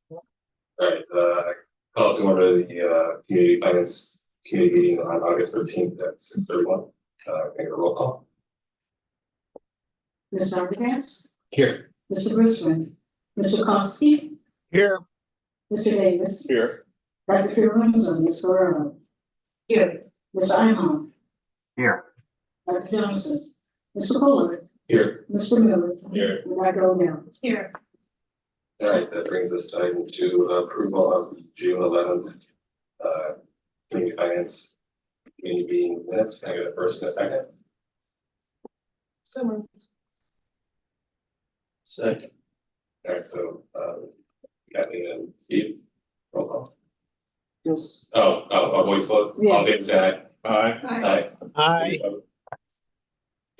All right, call to order the community finance committee meeting on August 13th at 6:31. Make a roll call. Mr. Arvidas, Here. Mr. Brisbane, Mr. Kosky, Here. Mr. Davis, Here. Dr. Fiorello, Ms. Guerrero. Here. Mr. Imhoff. Here. Dr. Johnson, Mr. Kohler, Here. Mr. Miller. Here. And Dr. O'Neill. Here. All right, that brings us to item 2, approval of June 11th community finance committee meeting minutes. Can I get a first and a second? So moved. Second. All right, so Kathleen and Steve, roll call. Yes. A voice vote. Yes. All things aye. Aye. Aye. Aye.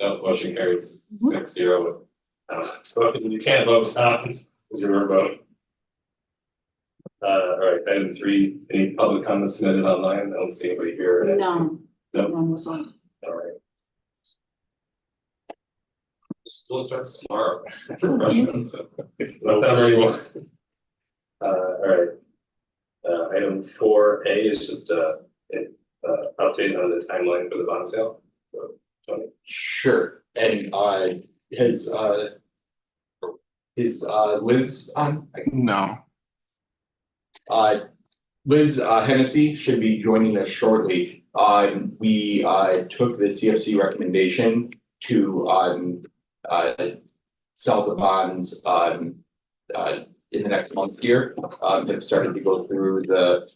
No, motion carries 6-0. So you can't vote, Tom, it's your vote. All right, item 3, any public comments submitted online? I don't see anybody here. No. No. No was on. All right. School starts tomorrow. Russian, so it's not time anymore. All right. Item 4A is just an update on the timeline for the bond sale. So, Tony. Sure, and is Liz on? No. Liz Hennessy should be joining us shortly. We took the CFC recommendation to sell the bonds in the next month here. Have started to go through the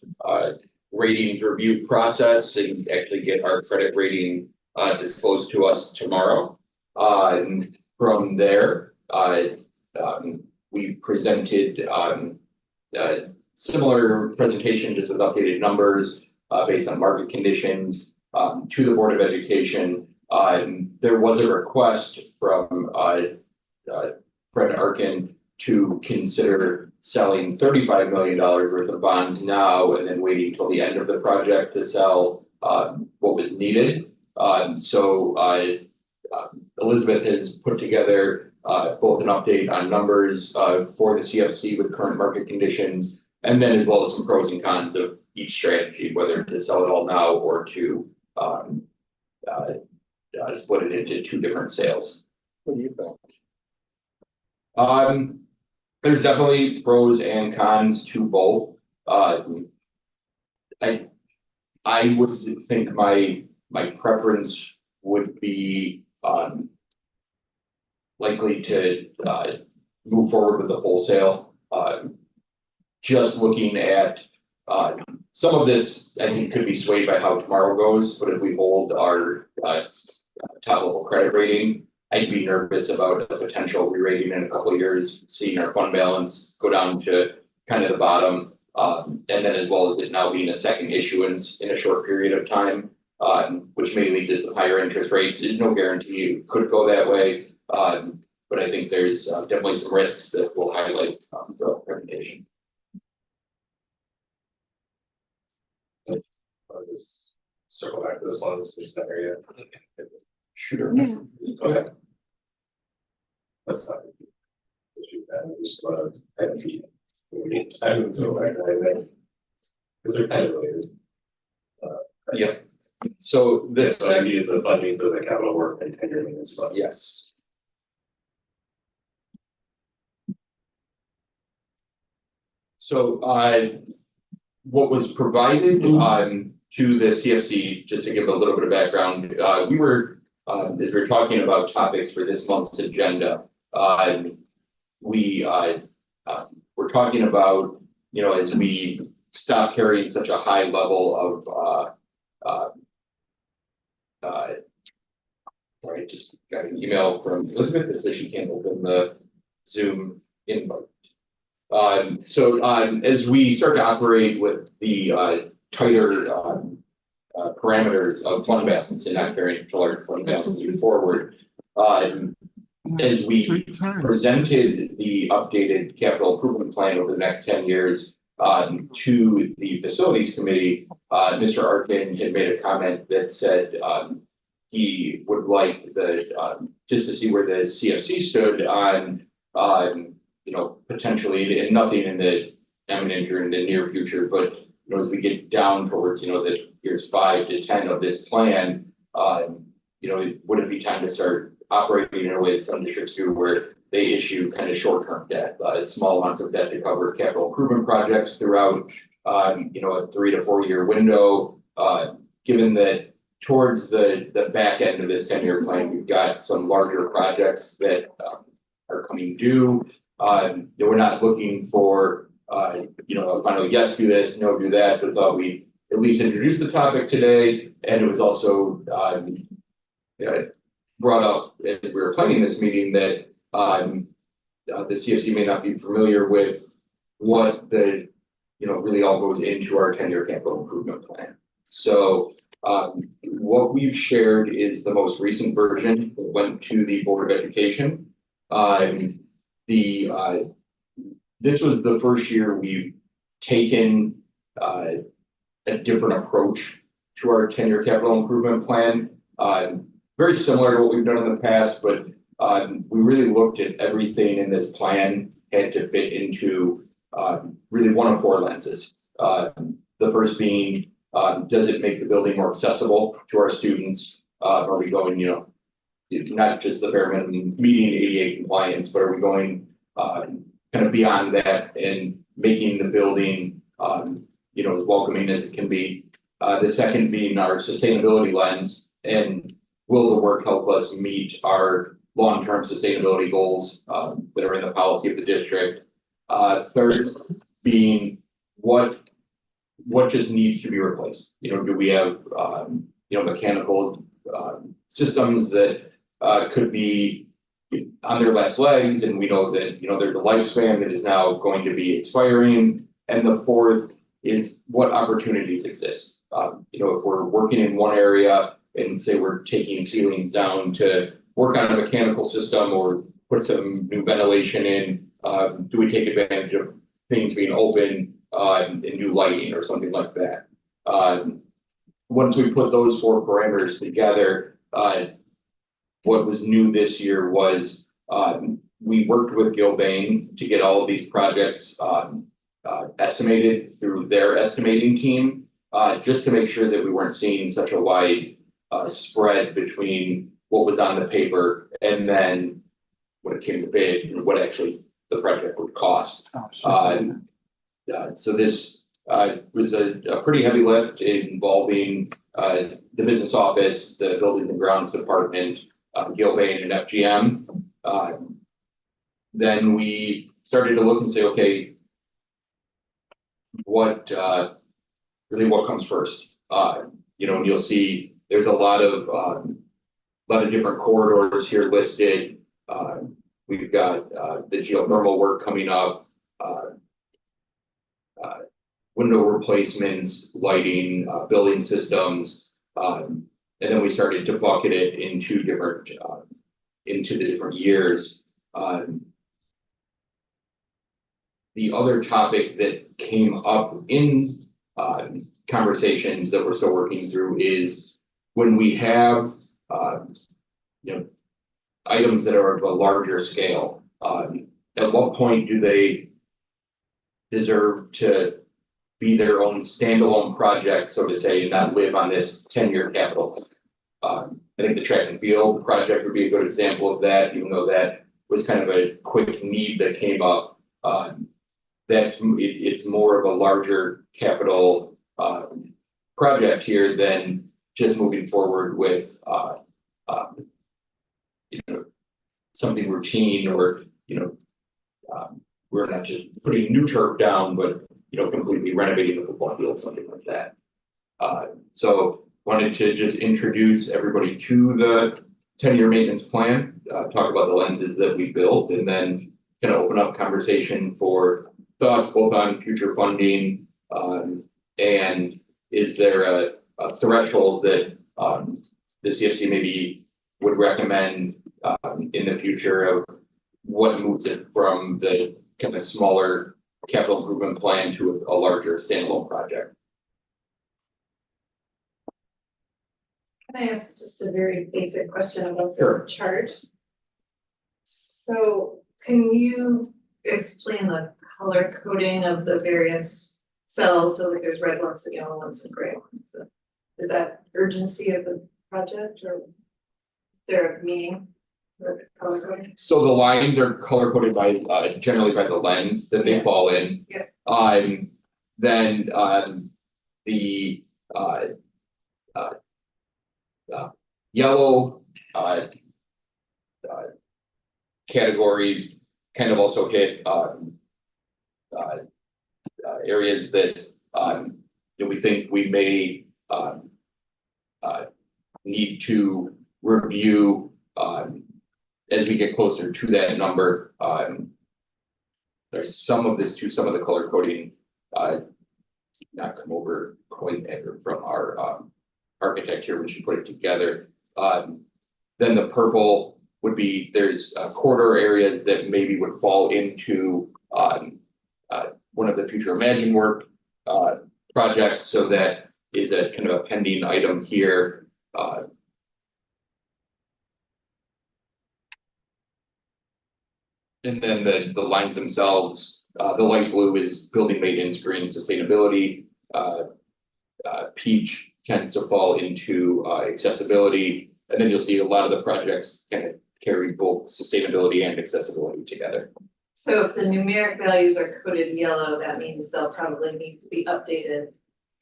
ratings review process and actually get our credit rating disclosed to us tomorrow. And from there, we presented similar presentation just with updated numbers based on market conditions to the Board of Education. There was a request from Fred Arkin to consider selling $35 million worth of bonds now and then waiting till the end of the project to sell what was needed. So Elizabeth has put together both an update on numbers for the CFC with current market conditions, and then as well as some pros and cons of each strategy, whether to sell it all now or to split it into 2 different sales. What do you think? There's definitely pros and cons to both. I would think my preference would be likely to move forward with the full sale. Just looking at some of this, I think could be swayed by how tomorrow goes, but if we hold our top level credit rating, I'd be nervous about a potential re-rating in a couple of years, seeing our fund balance go down to kind of the bottom. And then as well as it now being a second issuance in a short period of time, which may lead to some higher interest rates. There's no guarantee it could go that way. But I think there's definitely some risks that we'll highlight throughout the presentation. I'll just circle back to this one, just that area. Sure. Yeah. Okay. That's fine. Just kind of keep. I would so right there. Because they're kind of related. Yeah. So this idea is the funding for the capital work and tendering and stuff. yes. So what was provided to the CFC, just to give a little bit of background, we were as we were talking about topics for this month's agenda, we we're talking about, as we stop carrying such a high level of right, just got an email from Elizabeth that says she can't open the Zoom invite. So as we start to operate with the tighter parameters of fund balance and not carrying such a large fund balance moving forward, as we presented the updated capital improvement plan over the next 10 years to the facilities committee, Mr. Arkin had made a comment that said he would like the just to see where the CFC stood on potentially, and nothing in the imminent or in the near future, but as we get down towards, the years 5 to 10 of this plan, would it be time to start operating in a way that some districts do where they issue kind of short-term debt, small amounts of debt to cover capital improvement projects throughout, a 3 to 4 year window, given that towards the back end of this 10-year plan, we've got some larger projects that are coming due. We're not looking for a final yes, do this, no, do that, but thought we at least introduce the topic today. And it was also brought up as we were planning this meeting that the CFC may not be familiar with what the really all goes into our 10-year capital improvement plan. So what we've shared is the most recent version that went to the Board of Education. This was the first year we've taken a different approach to our 10-year capital improvement plan. Very similar to what we've done in the past, but we really looked at everything in this plan had to fit into really one of 4 lenses. The first being, does it make the building more accessible to our students? Are we going, not just the bare minimum meeting ADA compliance, but are we going kind of beyond that and making the building as welcoming as it can be? The second being our sustainability lens, and will the work help us meet our long-term sustainability goals that are in the policy of the district? Third being what just needs to be replaced? Do we have mechanical systems that could be on their last legs, and we know that there's a lifespan that is now going to be expiring. And the fourth is what opportunities exist. If we're working in one area and say we're taking ceilings down to work on a mechanical system or put some new ventilation in, do we take advantage of things being open and new lighting or something like that? Once we put those 4 parameters together, what was new this year was we worked with Gilbane to get all of these projects estimated through their estimating team, just to make sure that we weren't seeing such a wide spread between what was on the paper and then when it came to bid and what actually the project would cost. So this was a pretty heavy lift involving the business office, the buildings and grounds department, Gilbane and FGM. Then we started to look and say, okay, what comes first? And you'll see there's a lot of different corridors here listed. We've got the geothermal work coming up, window replacements, lighting, building systems, and then we started to bucket it into the different years. The other topic that came up in conversations that we're still working through is when we have items that are of a larger scale, at what point do they deserve to be their own standalone project, so to say, and not live on this 10-year capital? I think the track and field project would be a good example of that, even though that was kind of a quick need that came up. It's more of a larger capital project here than just moving forward with something routine, or we're not just putting new turf down, but completely renovating the football field, something like that. So wanted to just introduce everybody to the 10-year maintenance plan, talk about the lenses that we built, and then kind of open up conversation for thoughts both on future funding, and is there a threshold that the CFC maybe would recommend in the future of what moves it from the kind of smaller capital improvement plan to a larger standalone project. Can I ask just a very basic question about Sure. the chart? So can you explain the color coding of the various cells, so like there's red ones and yellow ones and gray ones? So is that urgency of the project or is there a meaning for the color coding? So the lines are color coded by generally by the lens that they Yeah. fall in. Yeah. Then the yellow categories kind of also hit areas that we think we may need to review as we get closer to that number. There's some of this too, some of the color coding not come over quite from our architect here when she put it together. Then the purple would be, there's corridor areas that maybe would fall into one of the future Imagine work projects, so that is a kind of a pending item here. And then the lines themselves, the light blue is building maintenance, green sustainability. Peach tends to fall into accessibility, and then you'll see a lot of the projects kind of carry both sustainability and accessibility together. So if the numeric values are coded yellow, that means they'll probably need to be updated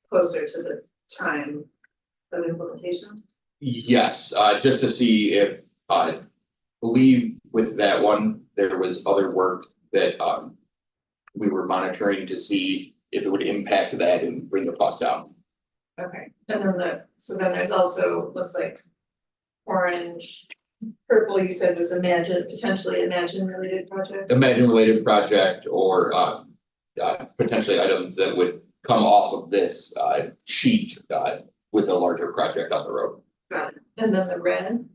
closer to the time of implementation? Yes, just to see if, I believe with that one, there was other work that we were monitoring to see if it would impact that and bring the cost down. Okay, and then so then there's also, looks like orange, purple, you said was potentially Imagine related project? Imagine related project or potentially items that would come off of this sheet with a larger project on the road. Got it, and then the red?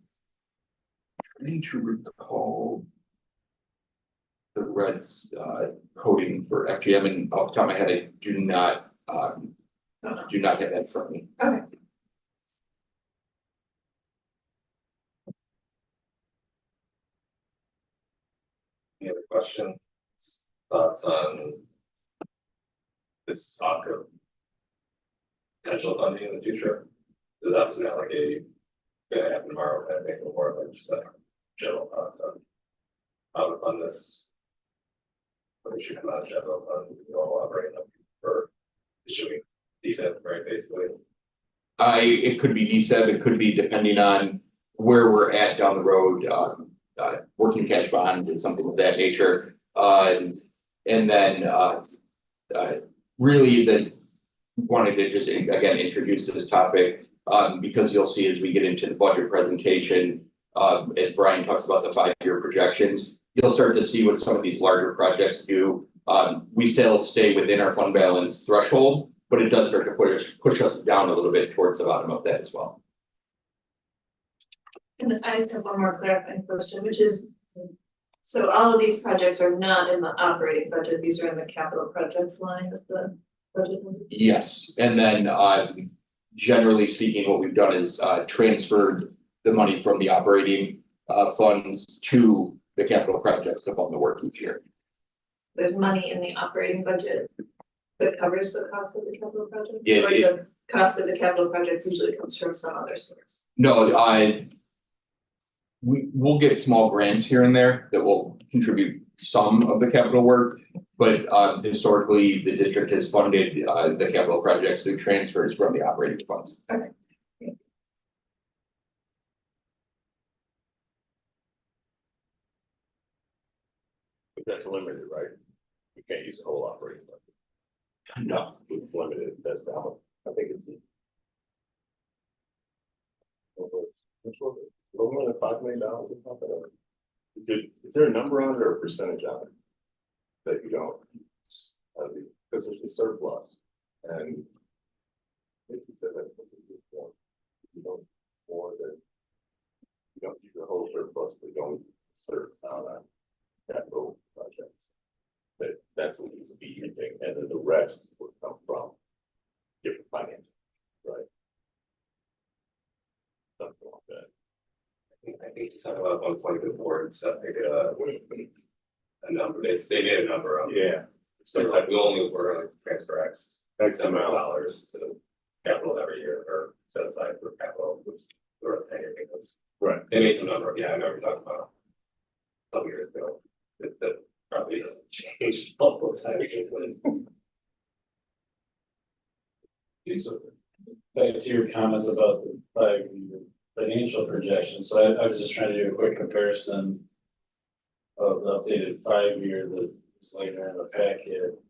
I need to recall the red's coding for FGM, and off the top of my head, I do not get that in front of me. Okay. Any other questions, thoughts on this talk of potential funding in the future? Does that sound like gonna happen tomorrow? I think more of just a general thoughts on how to fund this. But we should come out of general fund, normal operating for issuing decent, right, basically. It could be DSEB, it could be depending on where we're at down the road, working cash bond and something of that nature. And then really wanted to just again introduce this topic because you'll see as we get into the budget presentation, as Brian talks about the 5-year projections, you'll start to see what some of these larger projects do. We still stay within our fund balance threshold, but it does start to push us down a little bit towards the bottom of that as well. And then I just have one more clarifying question, which is, so all of these projects are not in the operating budget, these are in the capital projects line of the budget? Yes, and then generally speaking, what we've done is transferred the money from the operating funds to the capital projects to fund the work each year. There's money in the operating budget that covers the cost of the capital project? Yeah, Or the cost of the capital projects usually comes from some other source? No, we'll get small grants here and there that will contribute some of the capital work, but historically, the district has funded the capital projects through transfers from the operating funds. Okay. But that's limited, right? You can't use the whole operating budget. No, It's limited, that's down. I think it's. Which one? A little more than $5 million or something. Is there a number on it or a percentage on it? That you don't use, because there's a surplus and. If you said that, you don't more than. You don't use the whole surplus, but don't serve on a capital project. That's what needs to be using, and then the rest would come from different finances, right? Something like that. I think he's talking about 120 before it's a number, they made a number of. Yeah, So like, we only were gonna transfer X amount of amount. dollars to capital every year, or set aside for capital, which sort of thing, I think that's. Right. They made some number, yeah, I remember talking about. A couple years ago, that probably doesn't change all the time. Back to your comments about the 5-year financial projection, so I was just trying to do a quick comparison of the updated 5-year that's later in the packet.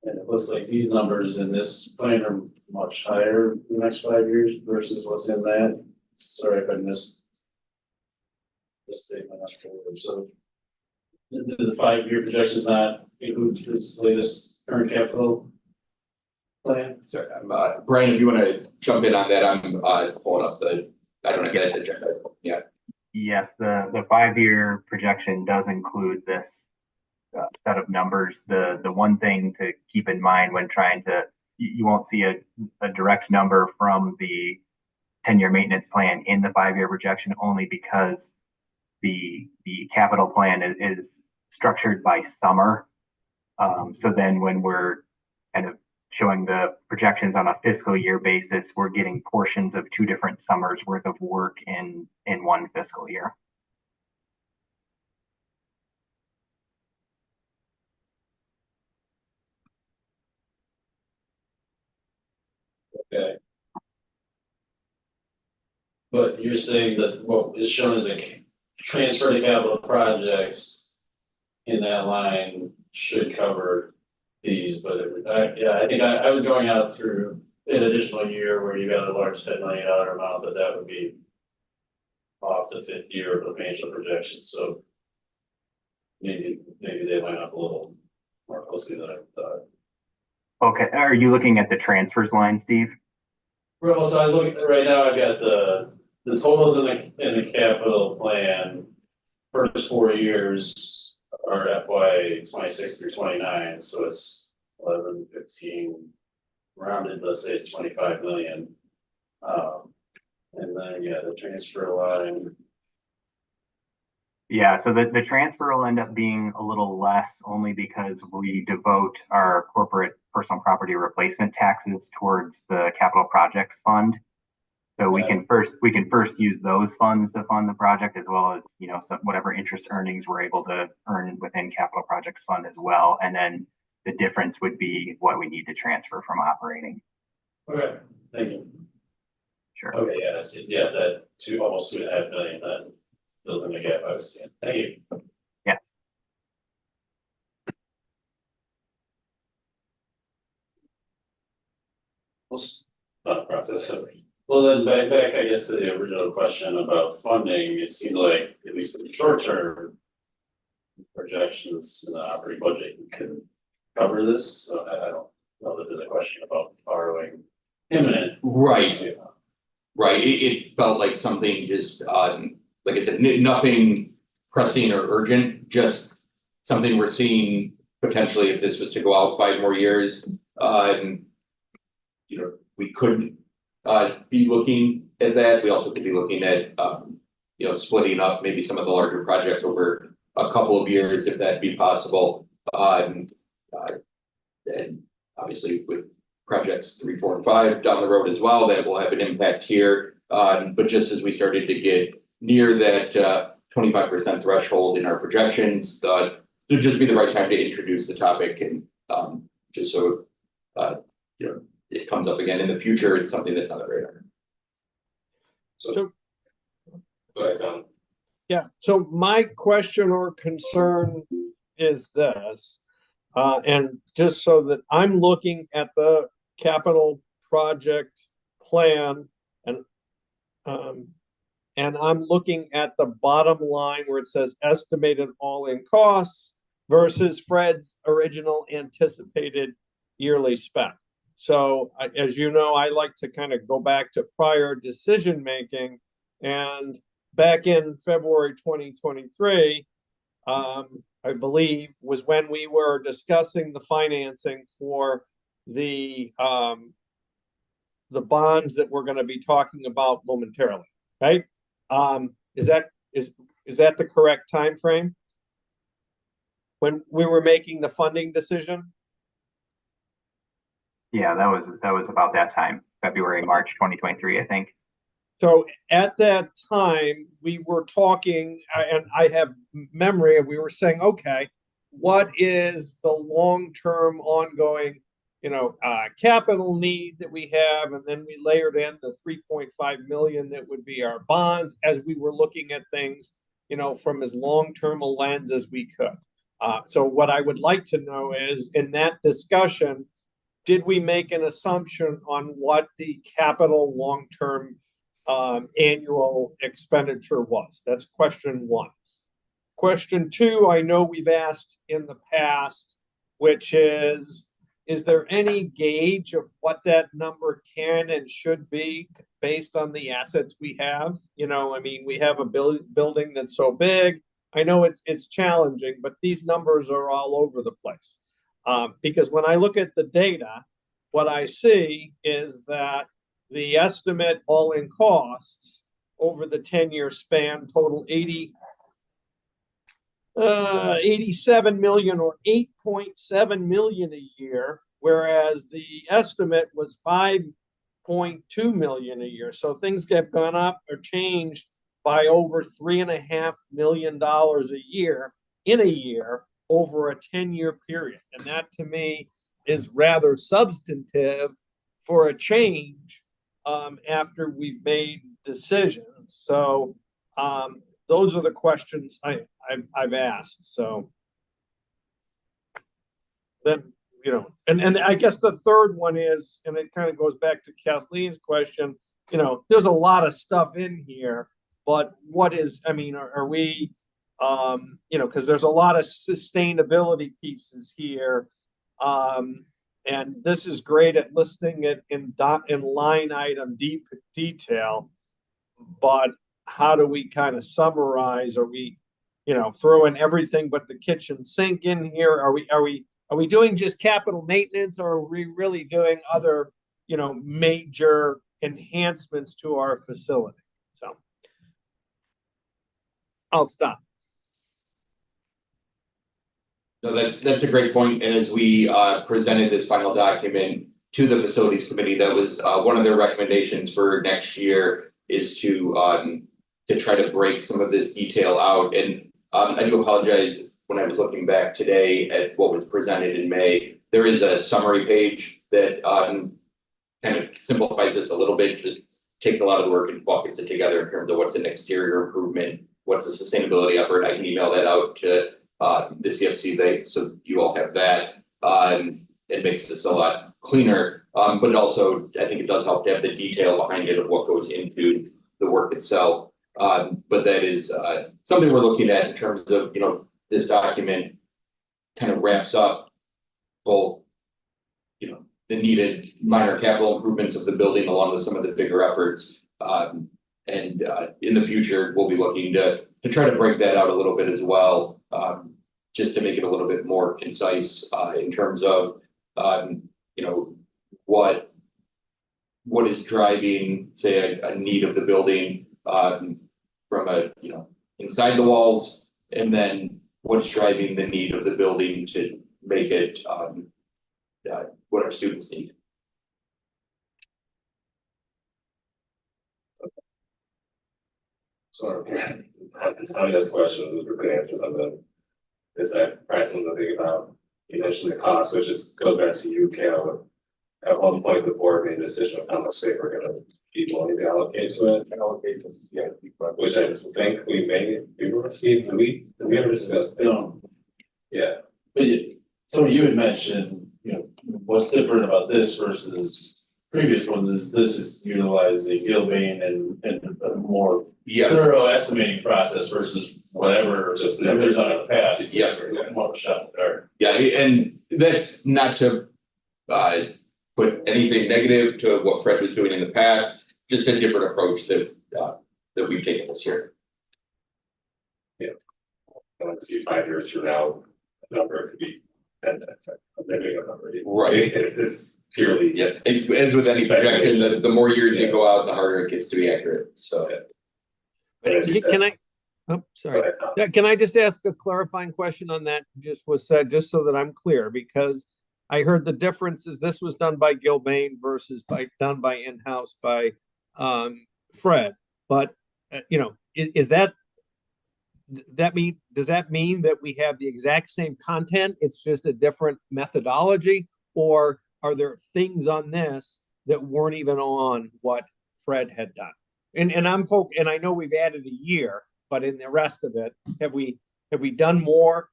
And it looks like these numbers in this plan are much higher the next 5 years versus what's in that. Sorry if I missed this statement afterward. So the 5-year projection is not include this latest current capital plan? Sorry, Brian, if you wanna jump in on that, I'm pulling up I don't have that agenda yet. Yes, the 5-year projection does include this set of numbers. The one thing to keep in mind when trying to, you won't see a direct number from the 10-year maintenance plan in the 5-year projection, only because the capital plan is structured by summer. So then when we're kind of showing the projections on a fiscal year basis, we're getting portions of 2 different summers worth of work in one fiscal year. Okay. But you're saying that what is shown as a transfer to capital projects in that line should cover these, but yeah, I think I was going out through an additional year where you got a large $10 million amount, but that would be off the 5th year of the financial projections, so maybe they line up a little more closely than I thought. Okay, are you looking at the transfers line, Steve? Well, so I look right now, I've got the totals in the capital plan. First 4 years are FY 26 through 29, so it's 11, 15, rounded, let's say it's 25 million. And then, yeah, the transfer line, Yeah, so the transfer will end up being a little less only because we devote our corporate personal property replacement taxes towards the capital projects fund. So we can first use those funds to fund the project, as well as, you know, some whatever interest earnings we're able to earn within capital projects fund as well. And then the difference would be what we need to transfer from operating. okay, thank you. Sure. Okay, yeah, I see, yeah, that almost 2.5 million, that fills in the gap I was seeing, thank you. Yes. Process. Well, then back, I guess, to the original question about funding, it seemed like, at least in the short term, projections in the operating budget can cover this, so I don't know that there's a question about borrowing imminent. Right, right, it felt like something just, like I said, nothing pressing or urgent, just something we're seeing potentially if this was to go out 5 more years. You know, we could be looking at that. We also could be looking at you know, splitting up maybe some of the larger projects over a couple of years, if that'd be possible. And obviously with projects 3, 4, and 5 down the road as well, that will have an impact here. But just as we started to get near that 25% threshold in our projections, it would just be the right time to introduce the topic, and just so you know, it comes up again in the future, it's something that's on the radar. So, Go ahead, Tom. yeah, so my question or concern is this, and just so that I'm looking at the capital project plan and I'm looking at the bottom line where it says estimated all-in costs versus Fred's original anticipated yearly spend. So as you know, I like to kind of go back to prior decision making, and back in February 2023, I believe was when we were discussing the financing for the bonds that we're going to be talking about momentarily, right? Is that the correct time frame? when we were making the funding decision? Yeah, that was about that time, February, March 2023, I think. So at that time, we were talking, and I have memory of, we were saying, okay, what is the long-term ongoing, capital need that we have? And then we layered in the 3.5 million that would be our bonds as we were looking at things, from as long-term a lens as we could. So what I would like to know is, in that discussion, did we make an assumption on what the capital long-term annual expenditure was? That's question one. Question two, I know we've asked in the past, which is there any gauge of what that number can and should be based on the assets we have? We have a building that's so big. I know it's challenging, but these numbers are all over the place. Because when I look at the data, what I see is that the estimate all-in costs over the 10-year span total 87 million or 8.7 million a year, whereas the estimate was 5.2 million a year. So things have gone up or changed by over $3.5 million a year in a year over a 10-year period. And that to me is rather substantive for a change after we've made decisions. So those are the questions I've asked. So then, and I guess the third one is, and it kind of goes back to Kathleen's question, there's a lot of stuff in here, but what is, are we, because there's a lot of sustainability pieces here. And this is great at listing it in line item deep detail, but how do we kind of summarize? Are we, throwing everything but the kitchen sink in here? Are we doing just capital maintenance, or are we really doing other, major enhancements to our facility? So I'll stop. No, that's a great point. And as we presented this final document to the facilities committee, that was one of their recommendations for next year, is to try to break some of this detail out. And I do apologize, when I was looking back today at what was presented in May, there is a summary page that kind of simplifies this a little bit, just takes a lot of the work and buckets it together in terms of what's an exterior improvement, what's a sustainability effort. I can email that out to the CFC, so you all have that. It makes this a lot cleaner, but also I think it does help to have the detail behind it of what goes into the work itself. But that is something we're looking at in terms of, this document kind of wraps up both, the needed minor capital improvements of the building along with some of the bigger efforts. And in the future, we'll be looking to try to break that out a little bit as well, just to make it a little bit more concise in terms of, what is driving, say, a need of the building from a, inside the walls, and then what's driving the need of the building to make it what our students need. So on this question, we could answer some of them. Is that probably something to think about, eventually the cost, which is goes back to you, Cal. At one point, the board made a decision of how much they were gonna be willing to allocate to it. Allocate this, yeah, which I think we may be received. Did we ever discuss? Yeah. But so you had mentioned, what's different about this versus previous ones is this is utilizing Gilbane and a more thorough estimating process versus whatever just numbers on the past. Yeah. More of a shot in the dark. Yeah, and that's not to put anything negative to what Fred was doing in the past, just a different approach that we've taken this year. Yeah. I want to see 5 years from now, the number could be 10 times, maybe a number. Right. It's purely. Yeah, and as with any projection, the more years you go out, the harder it gets to be accurate. So. Can I Oh, sorry. Go ahead, Tom. Yeah, can I just ask a clarifying question on that just was said, just so that I'm clear, because I heard the difference is this was done by Gilbane versus done by in-house by Fred. But you know, is that does that mean that we have the exact same content? It's just a different methodology, or are there things on this that weren't even on what Fred had done? And and I know we've added a year, but in the rest of it, have we done more?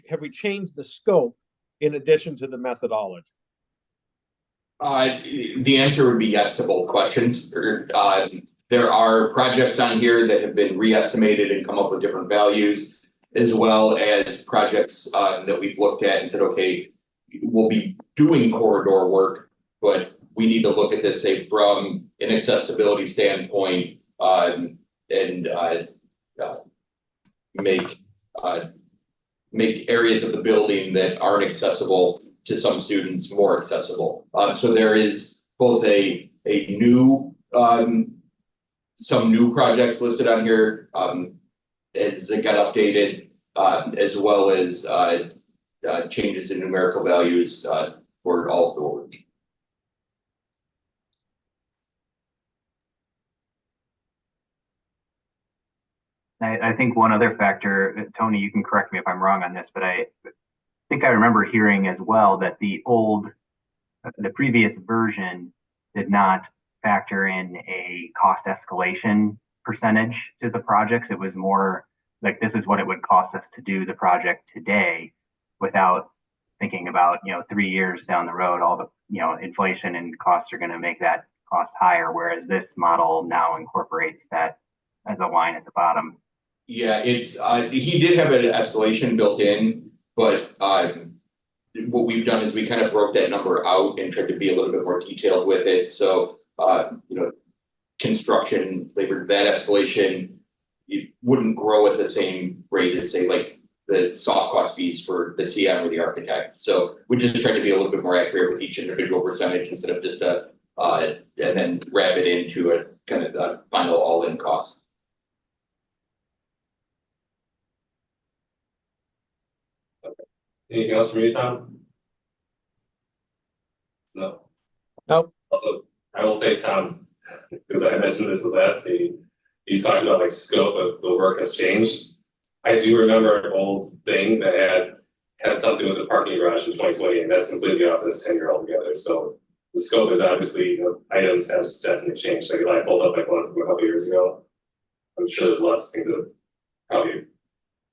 Have we changed the scope in addition to the methodology? The answer would be yes to both questions. There are projects on here that have been re-estimated and come up with different values, as well as projects that we've looked at and said, okay, we'll be doing corridor work, but we need to look at this, say, from an accessibility standpoint, and make areas of the building that aren't accessible to some students more accessible. So there is both a new some new projects listed on here as it got updated, as well as changes in numerical values for all of the work. I think one other factor, Tony, you can correct me if I'm wrong on this, but I think I remember hearing as well that the previous version did not factor in a cost escalation percentage to the projects. It was more like, this is what it would cost us to do the project today, without thinking about, 3 years down the road, all the, inflation and costs are going to make that cost higher. Whereas this model now incorporates that as a line at the bottom. Yeah, it's he did have an escalation built in, but what we've done is we kind of broke that number out and tried to be a little bit more detailed with it. So construction labor, that escalation, it wouldn't grow at the same rate as, say, like the soft cost fees for the CM or the architect. So we just tried to be a little bit more accurate with each individual percentage instead of just and then wrap it into a kind of the final all-in cost. Anything else from you, Tom? No. Nope. Also, I will say, Tom, because I mentioned this the last meeting, you talked about like scope of the work has changed. I do remember an old thing that had something with the parking garage in 2020, and that's completely off this 10-year altogether. So the scope is obviously, items has definitely changed. Like if I pulled up like one from a couple years ago, I'm sure there's lots of things that have probably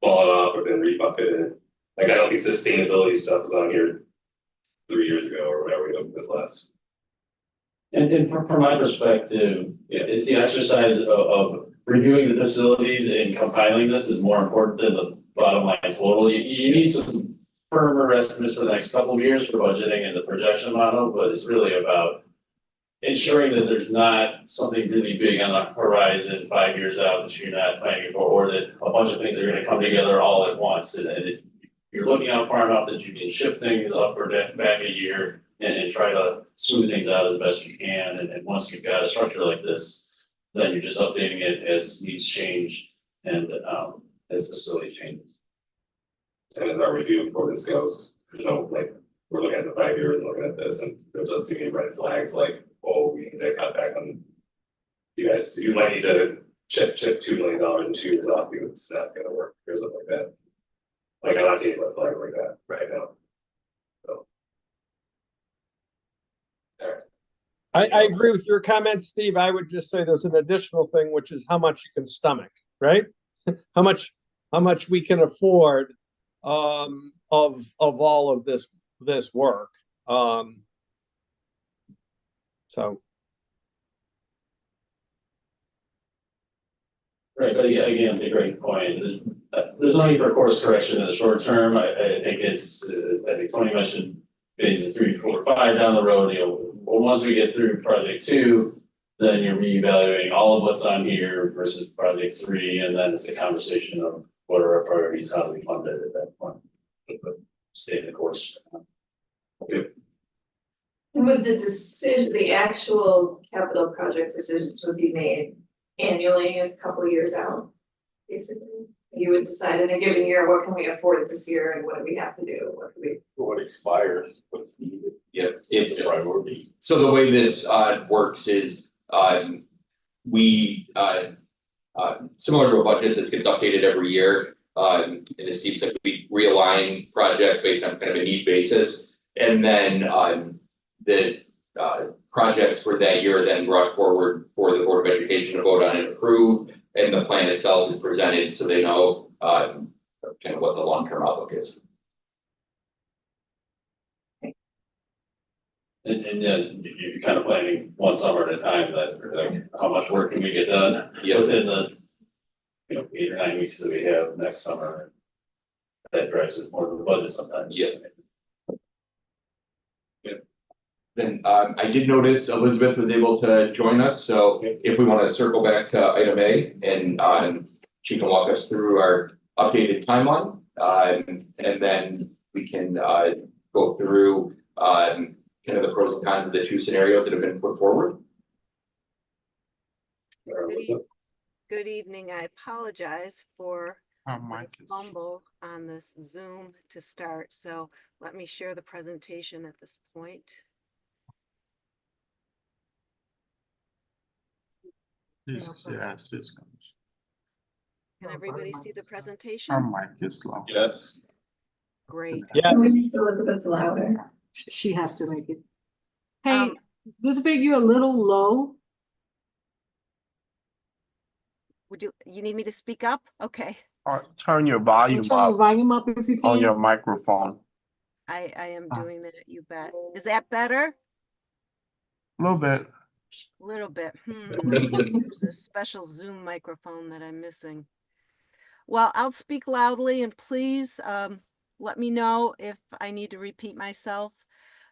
fallen off or been rebucketed. Like I don't think sustainability stuff was on here 3 years ago or whatever we looked at this last. And from my perspective, it's the exercise of reviewing the facilities and compiling this is more important than the bottom line total. You need some firmer estimates for the next couple of years for budgeting and the projection model, but it's really about ensuring that there's not something really big on the horizon 5 years out that you're not planning for, or that a bunch of things are going to come together all at once. And you're looking out far enough that you can shift things up or back a year and try to smooth things out as best you can. And once you've got a structure like this, then you're just updating it as needs change and as facility changes. And as our review before this goes, like we're looking at the 5 years and looking at this, and there doesn't seem any red flags like, oh, we need to cut back on. You might need to chip $2 million in 2 years off because it's not going to work or something like that. Like I'm not seeing a red flag like that right now. So. All right. I agree with your comments, Steve. I would just say there's an additional thing, which is how much you can stomach, right? how much we can afford of all of this work. So. Right, but again, to a great point, there's no need for course correction in the short term. I think I think Tony mentioned phases 3, 4, 5 down the road. Once we get through project 2, then you're reevaluating all of what's on here versus project 3, and then it's a conversation of what are our priorities, how do we fund it at that point. But stay the course. Okay. Would the actual capital project decisions would be made annually a couple of years out? basically. You would decide in a given year, what can we afford this year and what do we have to do, what do we, What expires, what's needed, Yeah, it's, the priority. so the way this works is we similar to a budget, this gets updated every year. And it seems like we realign projects based on kind of a need basis. And then the projects for that year are then brought forward for the Board of Education to vote on and approve. And the plan itself is presented so they know kind of what the long-term outlook is. And yeah, you're kind of planning one summer at a time, that, like, how much work can we get done within the, 8 or 9 weeks that we have next summer. That drives it more than the budget sometimes. Yeah. Then I did notice Elizabeth was able to join us, so if we want to circle back to item A and she can walk us through our updated timeline. And then we can go through kind of the pros and cons of the two scenarios that have been put forward. Good evening. I apologize for the fumble on this Zoom to start. So let me share the presentation at this point. Yes, this comes. Can everybody see the presentation? Our mic is low. Yes. Great. Yes. Elizabeth louder. She has to make it. Hey, Um, Elizabeth, you're a little low. Would you need me to speak up? Okay. Turn your volume Turn your up volume up if you on your can. microphone. I am doing that, you bet. Is that better? A little bit. A little bit. There's a special Zoom microphone that I'm missing. Well, I'll speak loudly and please let me know if I need to repeat myself.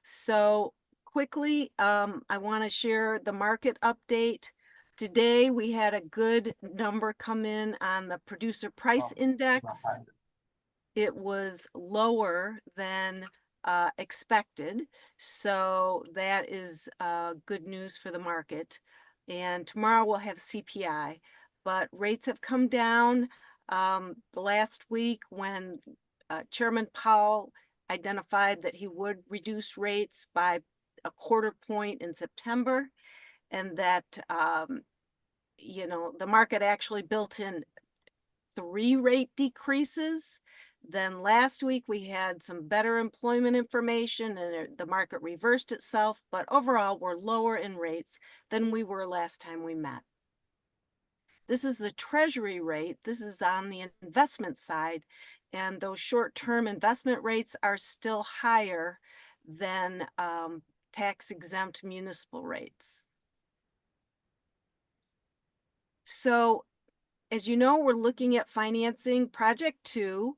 So quickly, I want to share the market update. Today, we had a good number come in on the producer price index. It was lower than expected. So that is good news for the market. And tomorrow we'll have CPI, but rates have come down. The last week when Chairman Powell identified that he would reduce rates by a 1/4 point in September, and that, the market actually built in 3 rate decreases. Then last week we had some better employment information and the market reversed itself, but overall we're lower in rates than we were last time we met. This is the Treasury rate. This is on the investment side, and those short-term investment rates are still higher than tax-exempt municipal rates. So, as you know, we're looking at financing Project 2,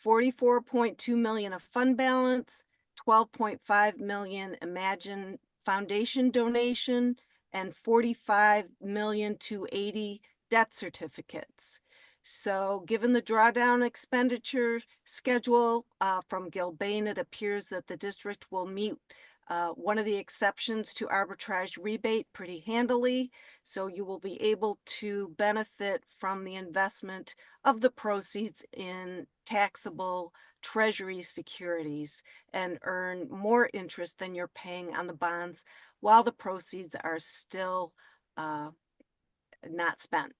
44.2 million of fund balance, 12.5 million Imagine Foundation donation, and 45 million to 80 debt certificates. So given the drawdown expenditure schedule from Gilbane, it appears that the district will meet one of the exceptions to arbitrage rebate pretty handily. So you will be able to benefit from the investment of the proceeds in taxable Treasury securities and earn more interest than you're paying on the bonds while the proceeds are still not spent.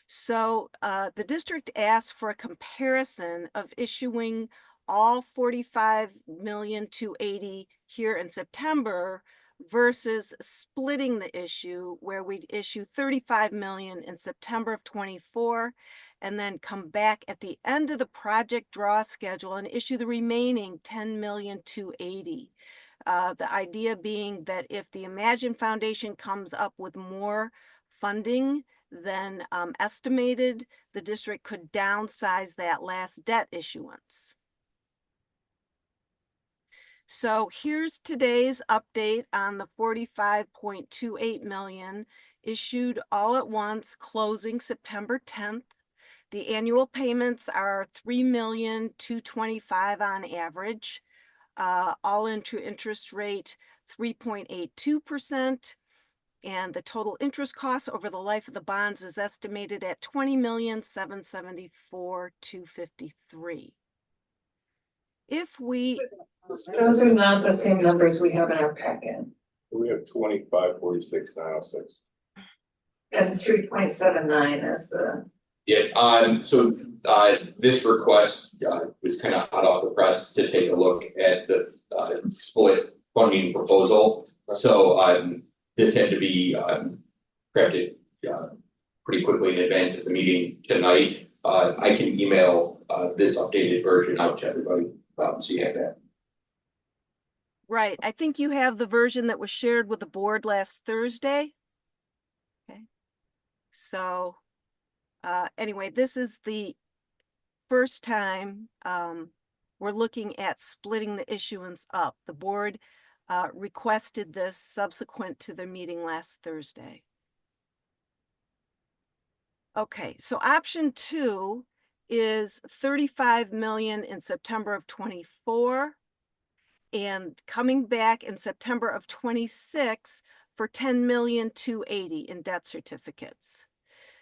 So the district asked for a comparison of issuing all 45 million to 80 here in September versus splitting the issue where we'd issue 35 million in September of 24 and then come back at the end of the project draw schedule and issue the remaining 10 million to 80. The idea being that if the Imagine Foundation comes up with more funding than estimated, the district could downsize that last debt issuance. So here's today's update on the 45.28 million issued all at once, closing September 10th. The annual payments are $3,225,000 on average. All into interest rate 3.82%. And the total interest cost over the life of the bonds is estimated at 20,774,253. If we, Those are not the same numbers we have in our packet. We have 2546,906. And 3.79 is the, Yeah, so, this request, was kind of hot off the press to take a look at the, split funding proposal. So, this had to be, crafted, pretty quickly in advance of the meeting tonight. I can email, this updated version out to everybody, so you have that. right, I think you have the version that was shared with the board last Thursday. Okay. So, anyway, this is the first time, we're looking at splitting the issuance up. The board, requested this subsequent to the meeting last Thursday. Okay, so option 2 is 35 million in September of 24 and coming back in September of 26 for 10,280,000 in debt certificates.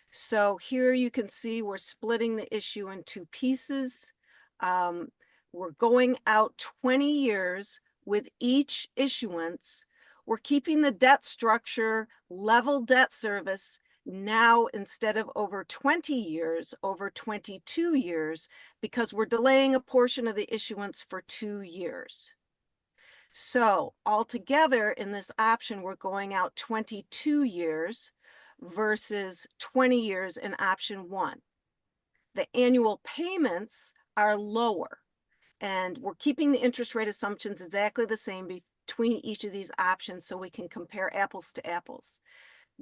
So here you can see we're splitting the issue in 2 pieces. We're going out 20 years with each issuance. We're keeping the debt structure level debt service now instead of over 20 years, over 22 years, because we're delaying a portion of the issuance for 2 years. So altogether in this option, we're going out 22 years versus 20 years in option 1. The annual payments are lower, and we're keeping the interest rate assumptions exactly the same between each of these options so we can compare apples to apples.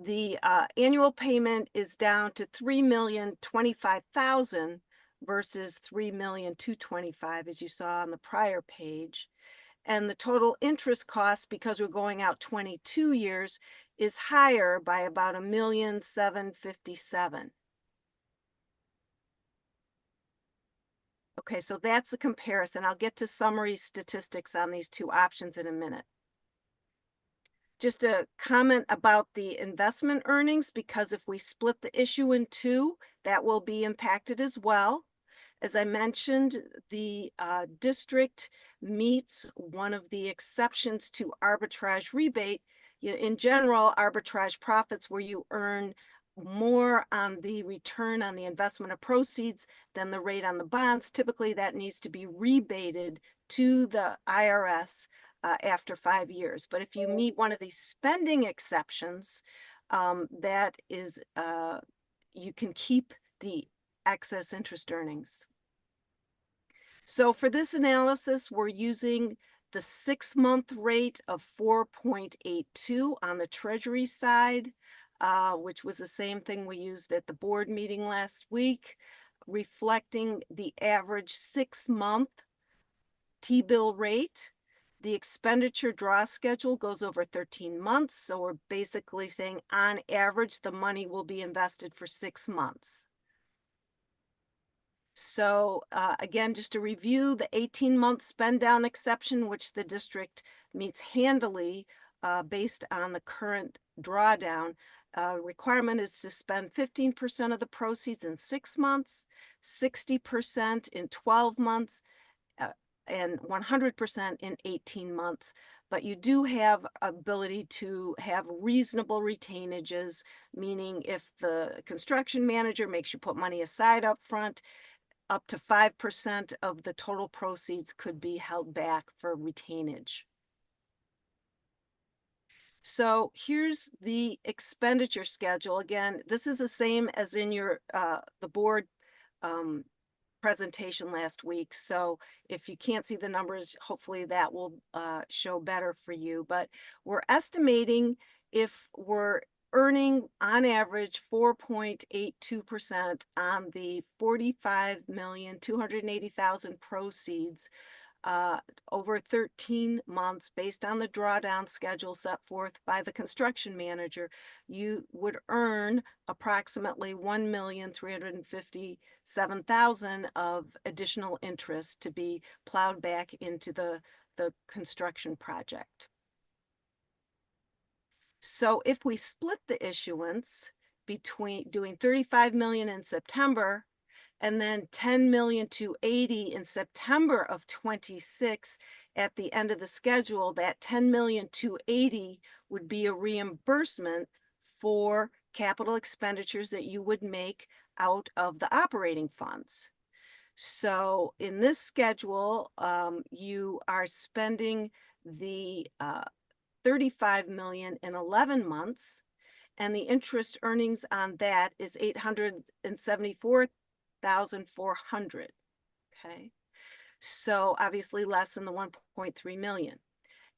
The annual payment is down to $3,025,000 versus $3,225,000 as you saw on the prior page. And the total interest cost, because we're going out 22 years, is higher by about $1,757,000. Okay, so that's a comparison. I'll get to summary statistics on these 2 options in a minute. Just a comment about the investment earnings, because if we split the issue in 2, that will be impacted as well. As I mentioned, the district meets one of the exceptions to arbitrage rebate. In general, arbitrage profits where you earn more on the return on the investment of proceeds than the rate on the bonds. Typically, that needs to be rebated to the IRS after 5 years. But if you meet one of these spending exceptions, that is, you can keep the excess interest earnings. So for this analysis, we're using the 6-month rate of 4.82 on the Treasury side, which was the same thing we used at the board meeting last week, reflecting the average 6-month T-bill rate. The expenditure draw schedule goes over 13 months. So we're basically saying on average, the money will be invested for 6 months. So again, just to review, the 18-month spend down exception, which the district meets handily based on the current drawdown, requirement is to spend 15% of the proceeds in 6 months, 60% in 12 months, and 100% in 18 months. But you do have ability to have reasonable retainages, meaning if the construction manager makes you put money aside up front, up to 5% of the total proceeds could be held back for retainage. So here's the expenditure schedule. Again, this is the same as in your the board presentation last week. So if you can't see the numbers, hopefully that will show better for you. But we're estimating if we're earning on average 4.82% on the 45,280,000 proceeds over 13 months based on the drawdown schedule set forth by the construction manager, you would earn approximately 1,357,000 of additional interest to be plowed back into the construction project. So if we split the issuance between doing 35 million in September and then 10,280,000 in September of 26 at the end of the schedule, that 10,280,000 would be a reimbursement for capital expenditures that you would make out of the operating funds. So in this schedule, you are spending the 35 million in 11 months, and the interest earnings on that is 874,400. Okay, so obviously less than the 1.3 million.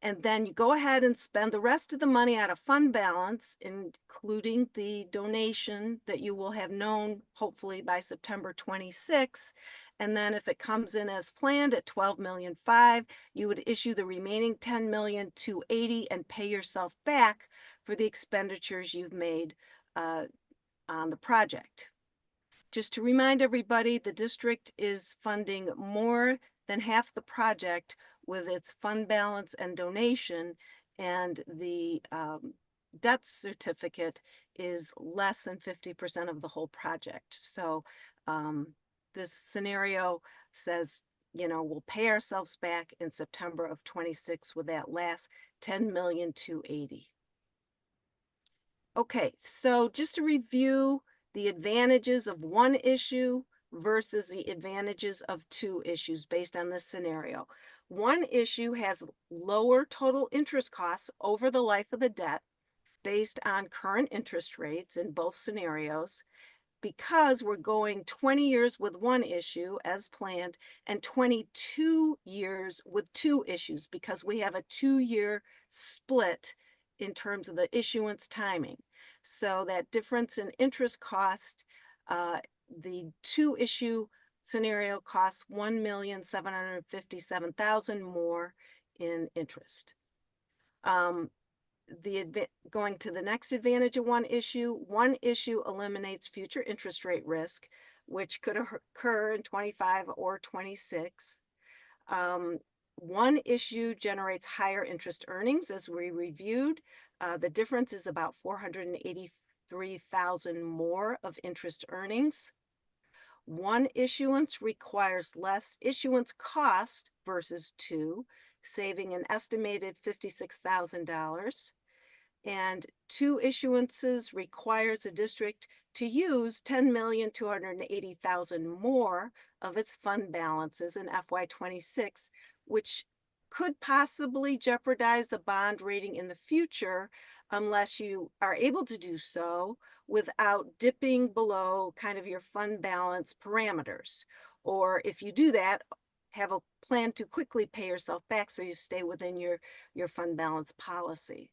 And then you go ahead and spend the rest of the money out of fund balance, including the donation that you will have known hopefully by September 26. And then if it comes in as planned at 12,500,000, you would issue the remaining 10,280,000 and pay yourself back for the expenditures you've made on the project. Just to remind everybody, the district is funding more than half the project with its fund balance and donation, and the debt certificate is less than 50% of the whole project. So this scenario says, you know, we'll pay ourselves back in September of 26 with that last 10,280,000. Okay, so just to review the advantages of one issue versus the advantages of two issues based on this scenario. One issue has lower total interest costs over the life of the debt based on current interest rates in both scenarios, because we're going 20 years with one issue as planned and 22 years with two issues, because we have a 2-year split in terms of the issuance timing. So that difference in interest cost, the two issue scenario costs 1,757,000 more in interest. Going to the next advantage of one issue eliminates future interest rate risk, which could occur in 25 or 26. One issue generates higher interest earnings, as we reviewed. The difference is about 483,000 more of interest earnings. One issuance requires less issuance cost versus two, saving an estimated $56,000. And two issuances requires a district to use 10,280,000 more of its fund balances in FY26, which could possibly jeopardize the bond rating in the future unless you are able to do so without dipping below kind of your fund balance parameters. Or if you do that, have a plan to quickly pay yourself back so you stay within your fund balance policy.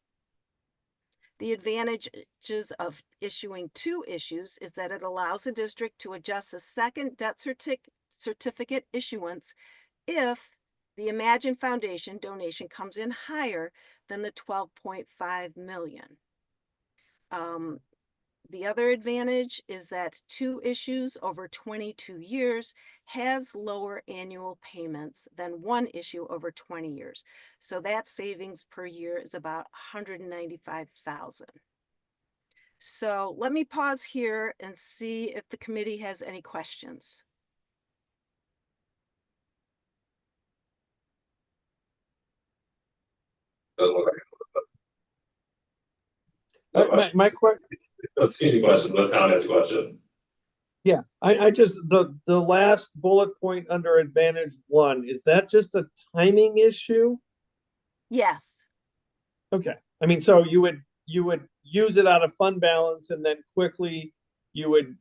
The advantages of issuing two issues is that it allows the district to adjust a second debt certificate issuance if the Imagine Foundation donation comes in higher than the 12.5 million. The other advantage is that two issues over 22 years has lower annual payments than one issue over 20 years. So that savings per year is about 195,000. So let me pause here and see if the committee has any questions. Doesn't look like My question, Let's see any questions. The town has a question. yeah, I just, the last bullet point under advantage one, is that just a timing issue? Yes. Okay, I mean, so you would use it out of fund balance and then quickly you would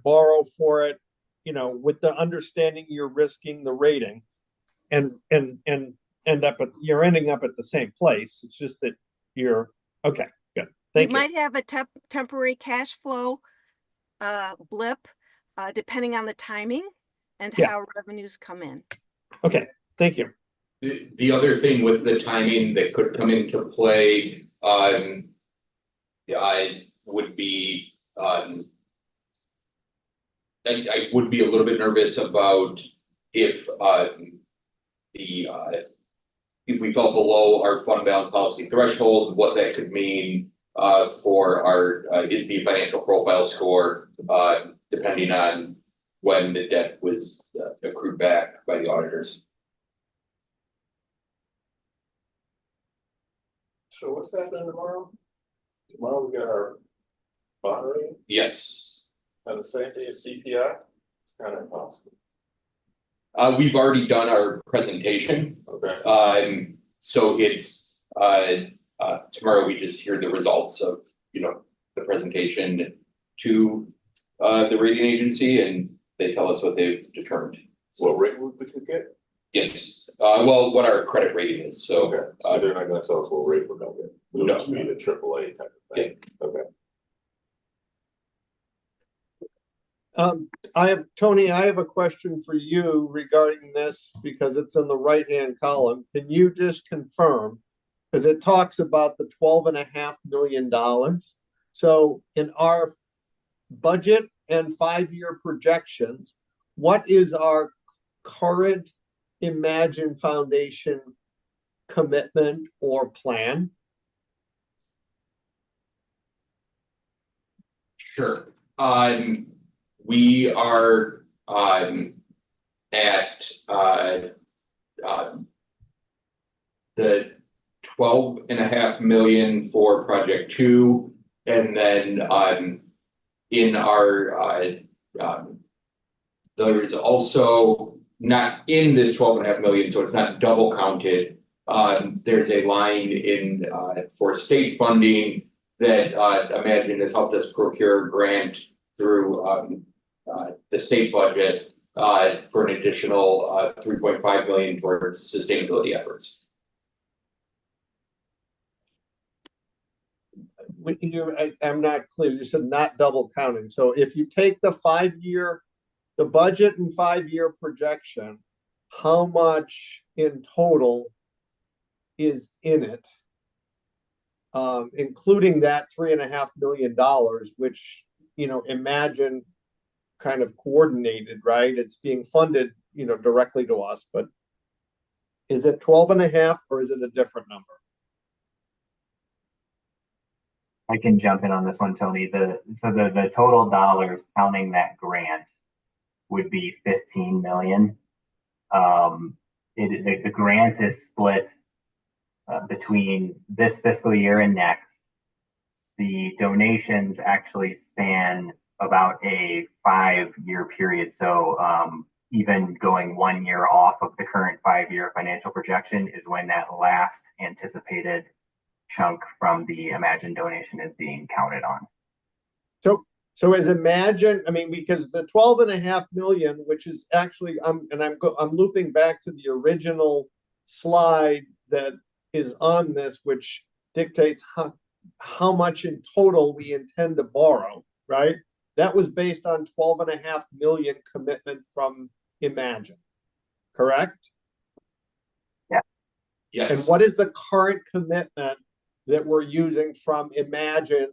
borrow for it, you know, with the understanding you're risking the rating and you're ending up at the same place. It's just that okay, good. Thank you. You might have a temporary cash flow blip depending on the timing and how revenues come in. Okay, thank you. The other thing with the timing that could come into play, I would be, I would be a little bit nervous about if the if we fell below our fund balance policy threshold, what that could mean for our ISB financial profile score, depending on when the debt was accrued back by the auditors. So what's happening tomorrow? Tomorrow we got our bond rating Yes. on the same day as CPI. It's kind of impossible. We've already done our presentation. Okay. So it's tomorrow we just hear the results of, the presentation to the rating agency, and they tell us what they've determined. What rate would we could get? Yes, well, what our credit rating is, so. Okay, so they're not gonna tell us what rate we're gonna get. We'll No. just be the AAA type of thing. Okay. Tony, I have a question for you regarding this because it's in the right-hand column. Can you just confirm? Because it talks about the $12.5 million. So in our budget and 5-year projections, what is our current Imagine Foundation commitment or plan? Sure. We are at the 12.5 million for project 2, and then in our there is also not in this 12.5 million, so it's not double counted. There's a line in for state funding that Imagine has helped us procure a grant through the state budget for an additional 3.5 million towards sustainability efforts. I'm not clear. You said not double counting. So if you take the 5-year, the budget and 5-year projection, how much in total is in it? Including that $3.5 million, which, Imagine kind of coordinated, right? It's being funded, directly to us, but is it 12.5 or is it a different number? I can jump in on this one, Tony. The total dollars counting that grant would be 15 million. The grant is split between this fiscal year and next. The donations actually span about a 5-year period. So even going 1 year off of the current 5-year financial projection is when that last anticipated chunk from the Imagine donation is being counted on. So as Imagine, because the 12.5 million, which is actually, I'm looping back to the original slide that is on this, which dictates how much in total we intend to borrow, right? That was based on 12.5 million commitment from Imagine, correct? Yeah. Yes. And what is the current commitment that we're using from Imagine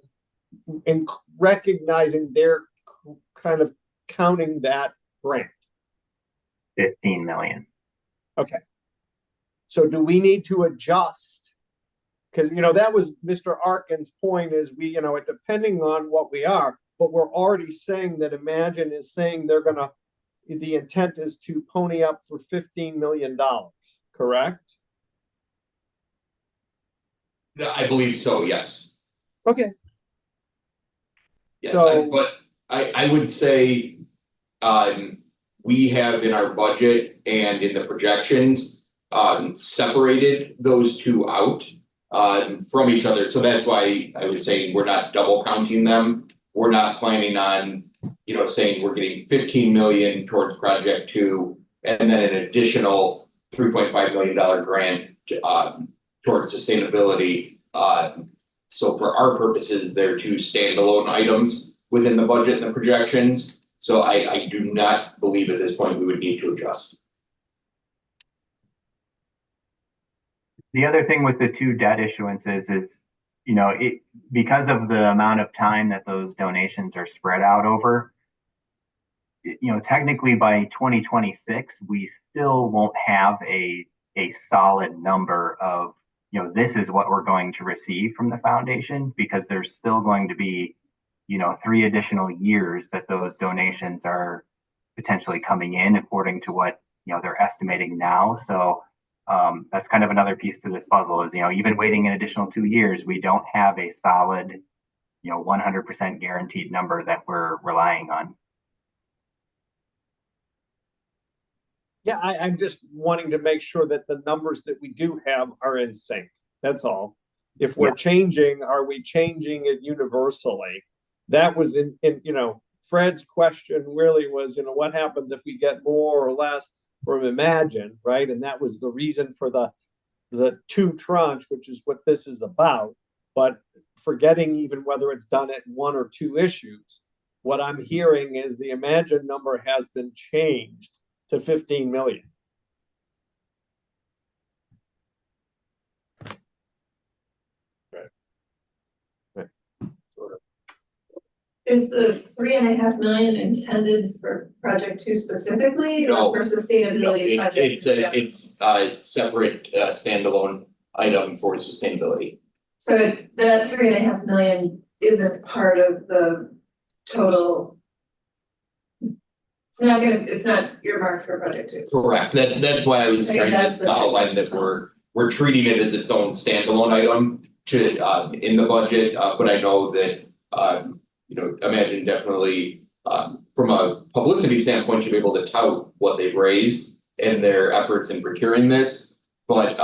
in recognizing they're kind of counting that grant? 15 million. Okay. So do we need to adjust? Because, that was Mr. Arkin's point is depending on what we are, but we're already saying that Imagine is saying the intent is to pony up for $15 million, correct? I believe so, yes. Okay. Yes, So- but I would say we have in our budget and in the projections separated those two out from each other. So that's why I was saying we're not double counting them. We're not planning on, saying we're getting 15 million towards project 2 and then an additional $3.5 million grant towards sustainability. So for our purposes, they're two standalone items within the budget and the projections. So I do not believe at this point we would need to adjust. The other thing with the 2 debt issuances is, because of the amount of time that those donations are spread out over, technically by 2026, we still won't have a a solid number of, you know, this is what we're going to receive from the foundation, because there's still going to be, you know, 3 additional years that those donations are potentially coming in according to what, you know, they're estimating now. So that's kind of another piece to this puzzle is, you know, even waiting an additional 2 years, we don't have a solid, you know, 100% guaranteed number that we're relying on. Yeah, I'm just wanting to make sure that the numbers that we do have are in sync. That's all. If we're changing, are we changing it universally? That was in, you know, Fred's question really was, you know, what happens if we get more or less from Imagine, right? And that was the reason for the 2 tranche, which is what this is about. But forgetting even whether it's done at 1 or 2 issues, what I'm hearing is the Imagine number has been changed to 15 million. Is the 3.5 million intended for project 2 specifically No. or for sustainability project? It's a separate standalone item for sustainability. So that 3.5 million isn't part of the total. It's not earmarked for project 2. Correct. That's why I was I think trying that's to the outline that we're treating it as its own standalone item to in the budget, but I know that you know, Imagine definitely from a publicity standpoint should be able to tout what they've raised and their efforts in procuring this, but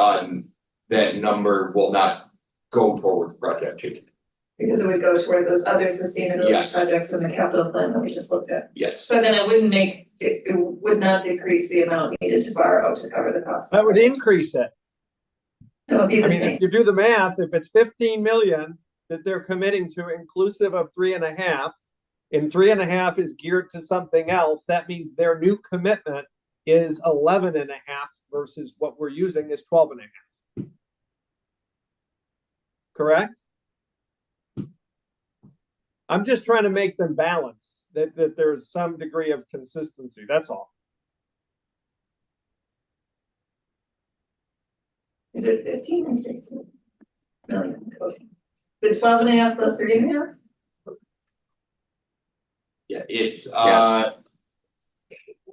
that number will not go toward project 2. Because it would go toward those other sustainability Yes. projects in the capital plan that we just looked at. Yes. So then it would not decrease the amount needed to borrow to cover the cost. That would increase it. It would be the I mean, same. if you do the math, if it's 15 million that they're committing to inclusive of 3.5, and 3.5 is geared to something else, that means their new commitment is 11.5 versus what we're using is 12.5. Correct? I'm just trying to make them balance, that there's some degree of consistency, that's all. Is it 15 or 16 million? The 12.5 plus 3.5? Yeah, it's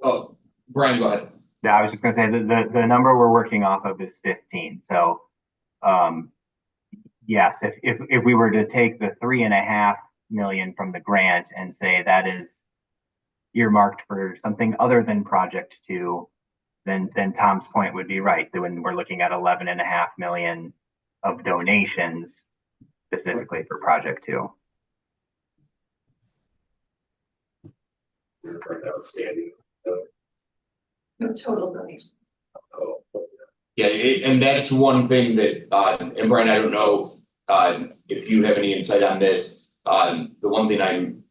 oh, Brian, go ahead. Yeah, I was just gonna say the number we're working off of is 15. So yes, if we were to take the 3.5 million from the grant and say that is earmarked for something other than project 2, then Tom's point would be right. That when we're looking at 11.5 million of donations specifically for project 2. Outstanding. The total donation. Yeah, and that's one thing that, and Brian, I don't know, if you have any insight on this. The one thing I'm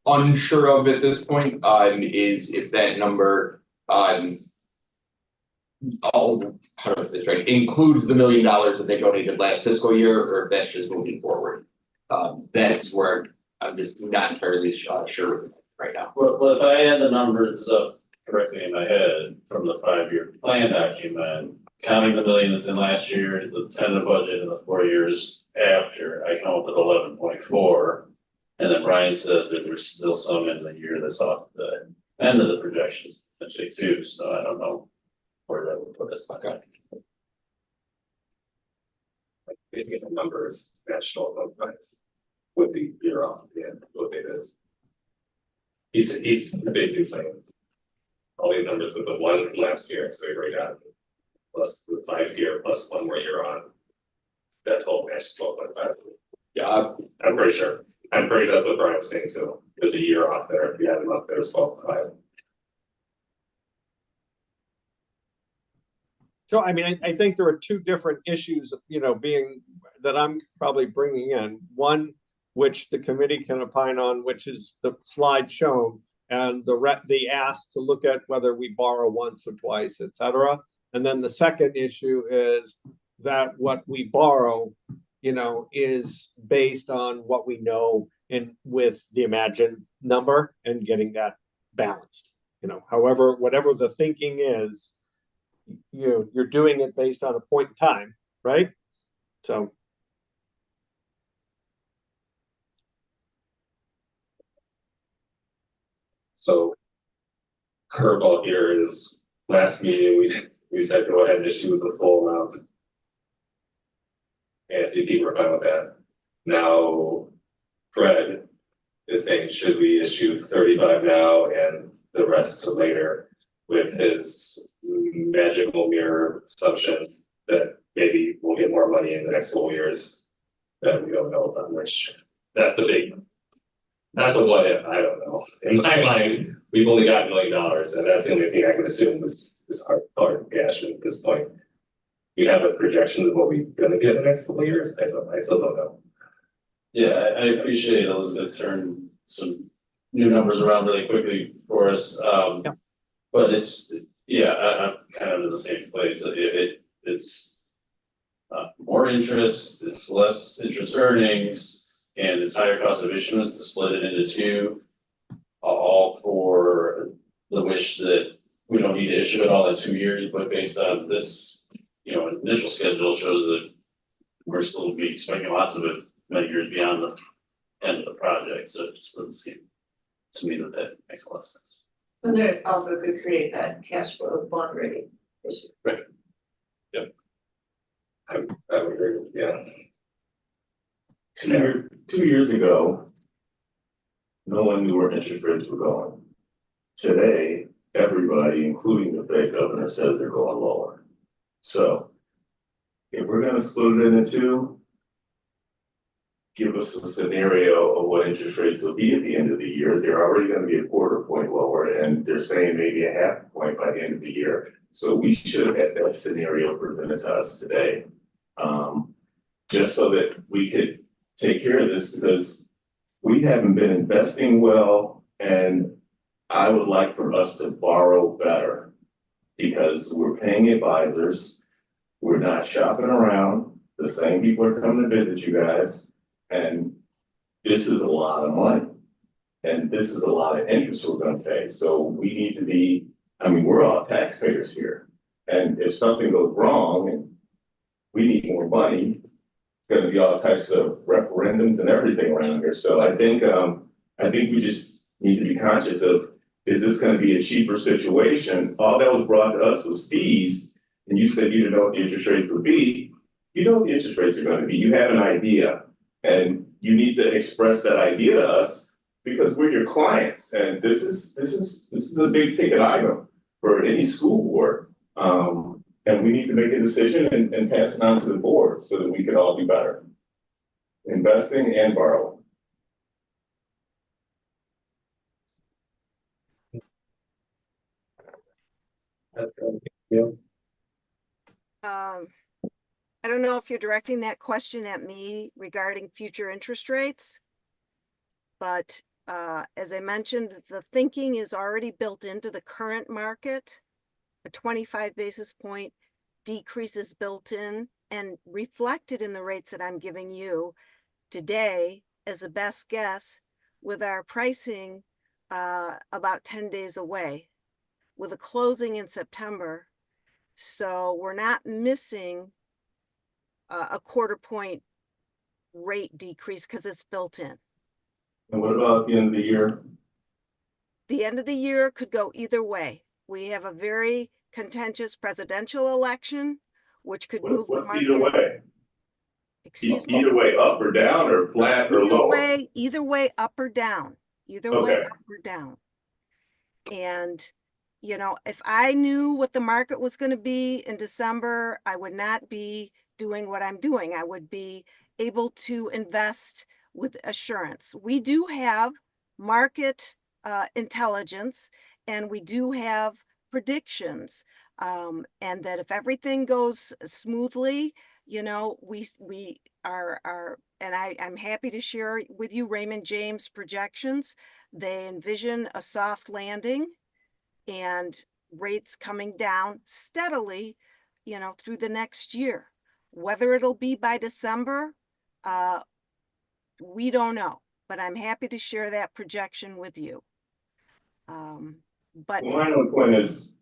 unsure of at this point, is if that number, how do I say this right, includes the $1 million that they donated last fiscal year, or if that's just moving forward. That's where I'm just not entirely sure right now. Well, if I add the numbers up correctly in my head from the 5-year plan document, counting the million that's in last year, the tentative budget in the 4 years after, I come up with 11.4. And then Brian said that there's still some in the year that's off the end of the projections, potentially too, so I don't know where that would put us. Okay. Maybe the numbers matched all of them, would be year off the end, what it is. He's basically saying all these numbers with the 1 last year, so we already got plus the 5-year plus 1 more year on. That total matches 12.5. Yeah, I'm pretty sure that's what Brian was saying too. There's a year off there. If you add them up, there's 12.5. So, I mean, I think there are 2 different issues, you know, being that I'm probably bringing in. One, which the committee can opine on, which is the slide shown, and the ask to look at whether we borrow once or twice, etc. And then the second issue is that what we borrow, you know, is based on what we know in with the Imagine number and getting that balanced. You know, however, whatever the thinking is, you're doing it based on a point in time, right? So, So curveball here is last meeting, we said go ahead and issue the full amount. And CP were fine with that. Now, Fred is saying, should we issue 35 now and the rest later with his magical mirror assumption that maybe we'll get more money in the next couple years that we don't know about, which that's the big, that's a what if, I don't know. In my mind, we've only got $1 million and that's the only thing I can assume is hard cash at this point. You have a projection of what we're gonna get in the next couple of years? I still don't know. Yeah, I appreciate Elizabeth turned some new numbers around really quickly for us. Yeah. But it's, yeah, I'm kind of in the same place. It's more interest, it's less interest earnings, and it's higher cost of issuance to split it into two. All for the wish that we don't need to issue it all in 2 years, but based on this, initial schedule shows that we're still be expecting lots of it many years beyond the end of the project, so it just doesn't seem to me that makes a lot of sense. And there also could create that cash flow bond rating issue. I would agree, yeah. 2 years ago, no one knew where interest rates were going. Today, everybody, including the Fed governor, says they're going lower. So if we're gonna split it into two, give us a scenario of what interest rates will be at the end of the year. They're already gonna be a quarter point lower, and they're saying maybe a half point by the end of the year. So we should have had that scenario presented to us today. Just so that we could take care of this, because we haven't been investing well, and I would like for us to borrow better. Because we're paying advisors, we're not shopping around, the same people are coming to visit you guys, and this is a lot of money. And this is a lot of interest we're gonna pay, so we need to be, we're all taxpayers here. And if something goes wrong and we need more money, gonna be all types of referendums and everything around here, so I think we just need to be conscious of, is this gonna be a cheaper situation? All that was brought to us was fees, and you said you didn't know what the interest rates would be. You know what the interest rates are gonna be, you have an idea, and you need to express that idea to us, because we're your clients, and this is a big ticket item for any school board. And we need to make a decision and pass it on to the board so that we can all be better. Investing and borrowing. I don't know if you're directing that question at me regarding future interest rates. But as I mentioned, the thinking is already built into the current market. A 25 basis point decrease is built in and reflected in the rates that I'm giving you today as a best guess, with our pricing about 10 days away, with a closing in September. So we're not missing a quarter point rate decrease because it's built in. And what about the end of the year? The end of the year could go either way. We have a very contentious presidential election, which could move the What's markets. either way? Excuse me? Either way, up or down, or flat or lower? Either way, up or down. Either way, up or down. And, if I knew what the market was going to be in December, I would not be doing what I'm doing. I would be able to invest with assurance. We do have market intelligence, and we do have predictions, and that if everything goes smoothly, we are, and I'm happy to share with you Raymond James projections. They envision a soft landing and rates coming down steadily, through the next year. Whether it'll be by December, we don't know, but I'm happy to share that projection with you. But my only point is,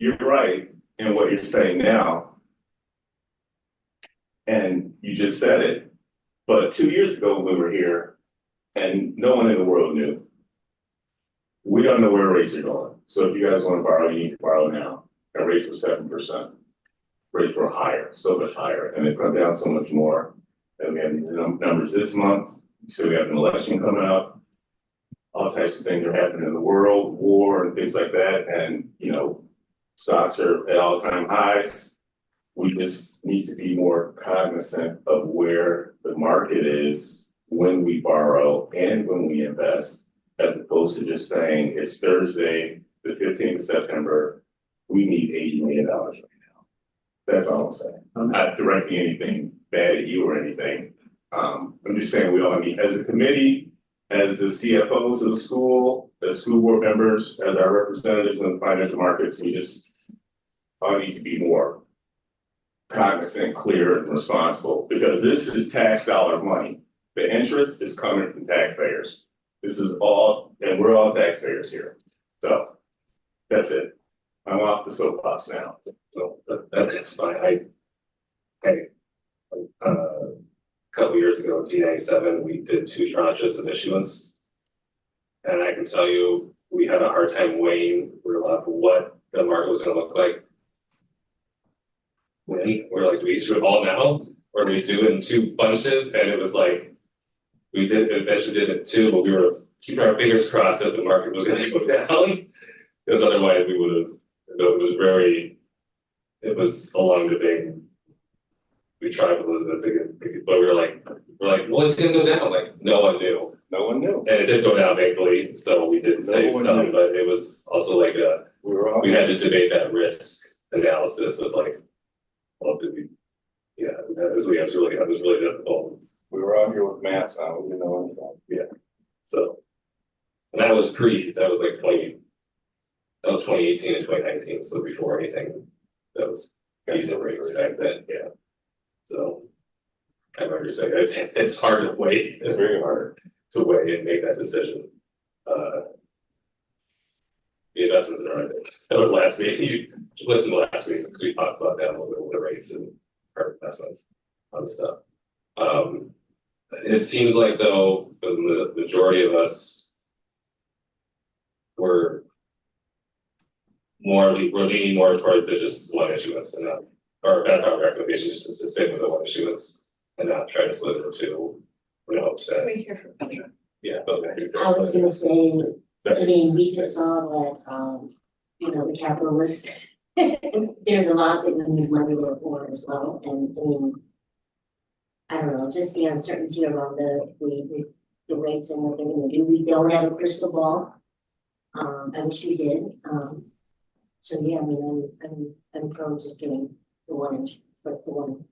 you're right in what you're saying now. And you just said it, but 2 years ago we were here and no one in the world knew. We don't know where rates are going. So if you guys want to borrow, you need to borrow now. Our rates were 7%. Rates were higher, so much higher, and they've come down so much more. And we have these numbers this month. So we have an election coming up. All types of things are happening in the world, war and things like that. And, you know, stocks are at all-time highs. We just need to be more cognizant of where the market is when we borrow and when we invest, as opposed to just saying it's Thursday, the 15th of September, we need $80 million right now. That's all I'm saying. I'm not directing anything bad at you or anything. I'm just saying we all need, as a committee, as the CFOs of the school, as school board members, as our representatives in the financial markets, we just all need to be more cognizant, clear, and responsible, because this is tax dollar money. The interest is coming from taxpayers. This is all, and we're all taxpayers here. So that's it. I'm off the soapbox now. So that's fine. A couple years ago, D97, we did 2 tranches of issuance. And I can tell you, we had a hard time weighing what the market was gonna look like. When we're like, do we issue it all now? Or do we do it in 2 bunches? And it was like, we did eventually did it 2, but we were keeping our fingers crossed that the market was gonna go down. Because otherwise we would have, it was a long debate. We tried with Elizabeth, but we were like, well, it's gonna go down. Like, no one knew. No one knew. And it did go down, thankfully, so we did save one some, knew. but it was also like We we had to debate that risk analysis of like, well, did we, yeah, that was really difficult. We were out here with maps on, we didn't know anything. Yeah, so. And that was like 2018 and 2019, so before anything, that was decent rates back then, yeah. So, I remember saying, it's hard to weigh, it's very hard to weigh and make that decision. The investments are, that was last week, you listened to last week, because we talked about that a little bit with the rates and our investments on stuff. It seems like though, the majority of us we're leaning more towards the just one issuance and not, or that's our recommendation, just to stay with the one issuance and not try to split it into, you know, set. We hear from Petra. Yeah, okay. I was gonna say, I mean, we just saw that, you know, the capital list. There's a lot that we need money for as well, and I mean, I don't know, just the uncertainty around the rates and what they're gonna do. We don't have a crystal ball. I wish we did. So yeah, I mean, I'm prone just doing the 1 inch, but the one.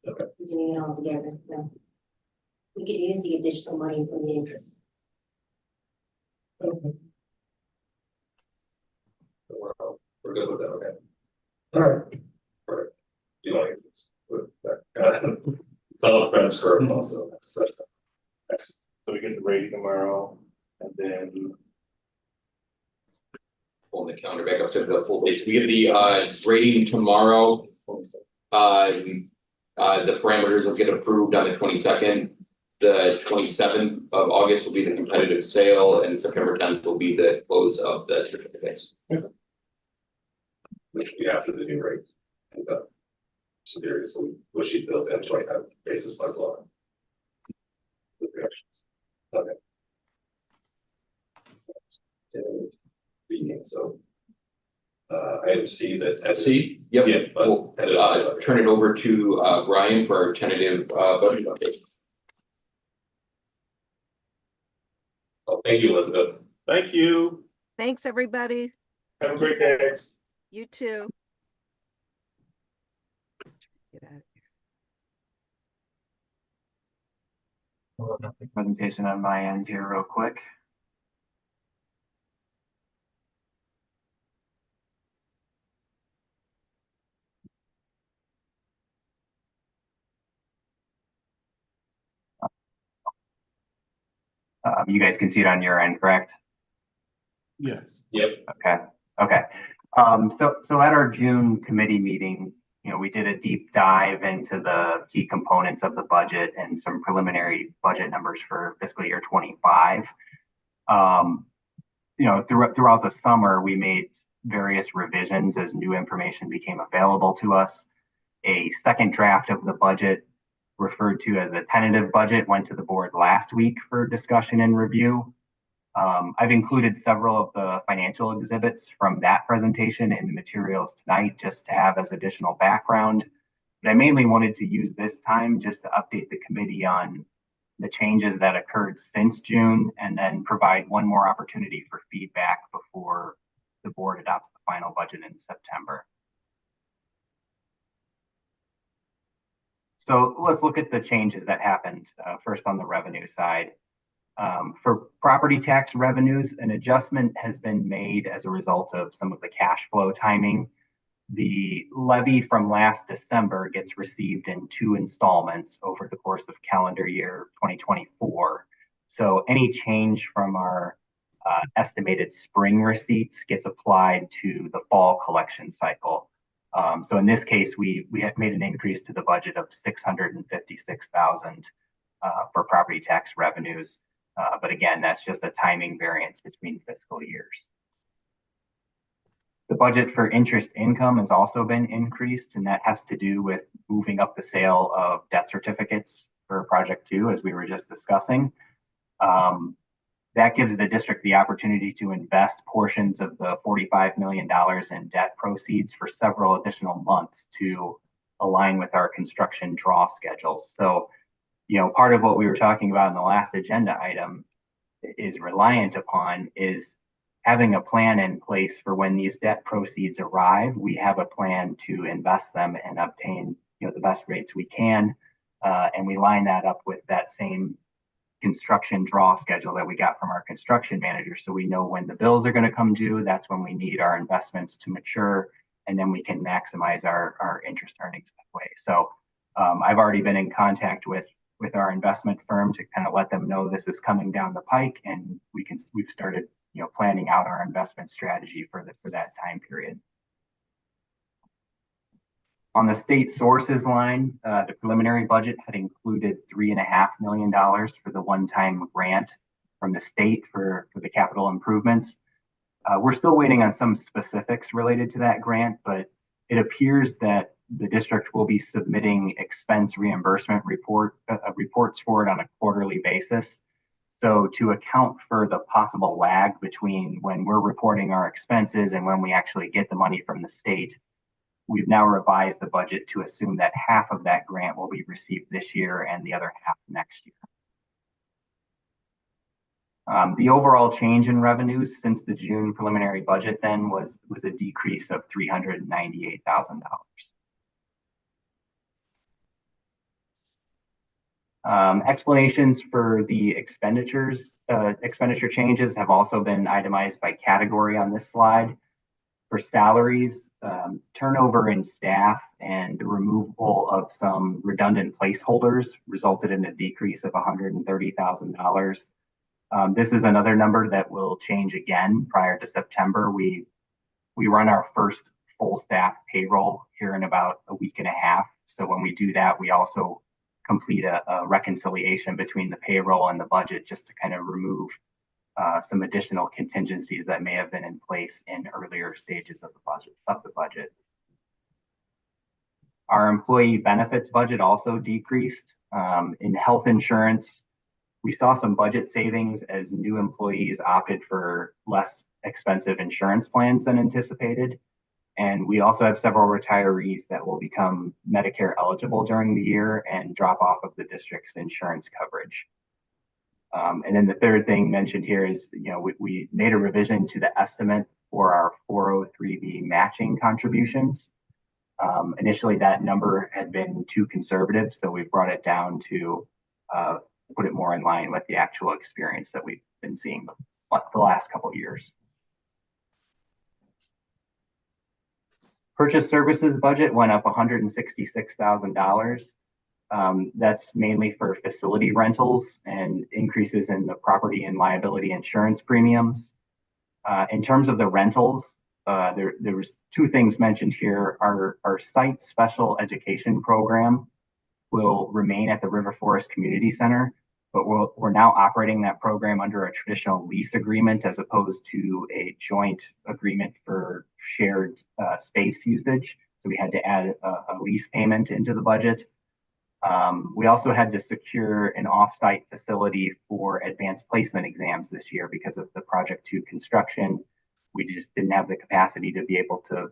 Okay. Getting it all together, yeah. We could use the additional money from the interest. We're good with that, okay. Alright. You know, it's all French curve also, so So we get the rating tomorrow, and then Pull the calendar back up to the full dates. We have the rating tomorrow. The parameters will get approved on the 22nd. The 27th of August will be the competitive sale, and September 10th will be the close of the certificates. which will be after the new rate. And so there is, we should build in 25 basis points lower. Okay. So. Item C, that. C, yep. Yeah, but. We'll turn it over to Brian for our tentative budget update. Oh, thank you, Elizabeth. thank you. Thanks, everybody. Have a great day. You too. Get out of here. We'll load up the presentation on my end here real quick. You guys can see it on your end, correct? Yes. Yep. Okay. Okay, so at our June committee meeting, we did a deep dive into the key components of the budget and some preliminary budget numbers for fiscal year 25. Throughout the summer, we made various revisions as new information became available to us. A second draft of the budget, referred to as a tentative budget, went to the board last week for discussion and review. I've included several of the financial exhibits from that presentation in the materials tonight just to have as additional background. But I mainly wanted to use this time just to update the committee on the changes that occurred since June, and then provide one more opportunity for feedback before the board adopts the final budget in September. So let's look at the changes that happened first on the revenue side. For property tax revenues, an adjustment has been made as a result of some of the cash flow timing. The levy from last December gets received in 2 installments over the course of calendar year 2024. So any change from our estimated spring receipts gets applied to the fall collection cycle. So in this case, we have made an increase to the budget of $656,000 for property tax revenues. But again, that's just a timing variance between fiscal years. The budget for interest income has also been increased, and that has to do with moving up the sale of debt certificates for Project 2, as we were just discussing. That gives the district the opportunity to invest portions of the $45 million in debt proceeds for several additional months to align with our construction draw schedules. So, part of what we were talking about in the last agenda item is reliant upon is having a plan in place for when these debt proceeds arrive. We have a plan to invest them and obtain, the best rates we can. And we line that up with that same construction draw schedule that we got from our construction manager. So we know when the bills are going to come due. That's when we need our investments to mature, and then we can maximize our interest earnings that way. So I've already been in contact with our investment firm to kind of let them know this is coming down the pike, and we've started planning out our investment strategy for that time period. On the state sources line, the preliminary budget had included $3.5 million for the one-time grant from the state for the capital improvements. We're still waiting on some specifics related to that grant, but it appears that the district will be submitting expense reimbursement reports for it on a quarterly basis. So to account for the possible lag between when we're reporting our expenses and when we actually get the money from the state, we've now revised the budget to assume that half of that grant will be received this year and the other half next year. The overall change in revenues since the June preliminary budget then was a decrease of $398,000. Explanations for the expenditure changes have also been itemized by category on this slide. For salaries, turnover in staff and the removal of some redundant placeholders resulted in a decrease of $130,000. This is another number that will change again prior to September. We run our first full staff payroll here in about a week and a half. So when we do that, we also complete a reconciliation between the payroll and the budget just to kind of remove some additional contingencies that may have been in place in earlier stages of the budget. Our employee benefits budget also decreased. In health insurance, we saw some budget savings as new employees opted for less expensive insurance plans than anticipated. And we also have several retirees that will become Medicare eligible during the year and drop off of the district's insurance coverage. And then the third thing mentioned here is, we made a revision to the estimate for our 403B matching contributions. Initially, that number had been too conservative, so we brought it down to put it more in line with the actual experience that we've been seeing the last couple of years. Purchase services budget went up $166,000. That's mainly for facility rentals and increases in the property and liability insurance premiums. In terms of the rentals, there was two things mentioned here. Our site special education program will remain at the River Forest Community Center, but we're now operating that program under a traditional lease agreement as opposed to a joint agreement for shared space usage. So we had to add a lease payment into the budget. We also had to secure an off-site facility for advanced placement exams this year because of the Project 2 construction. We just didn't have the capacity to be able to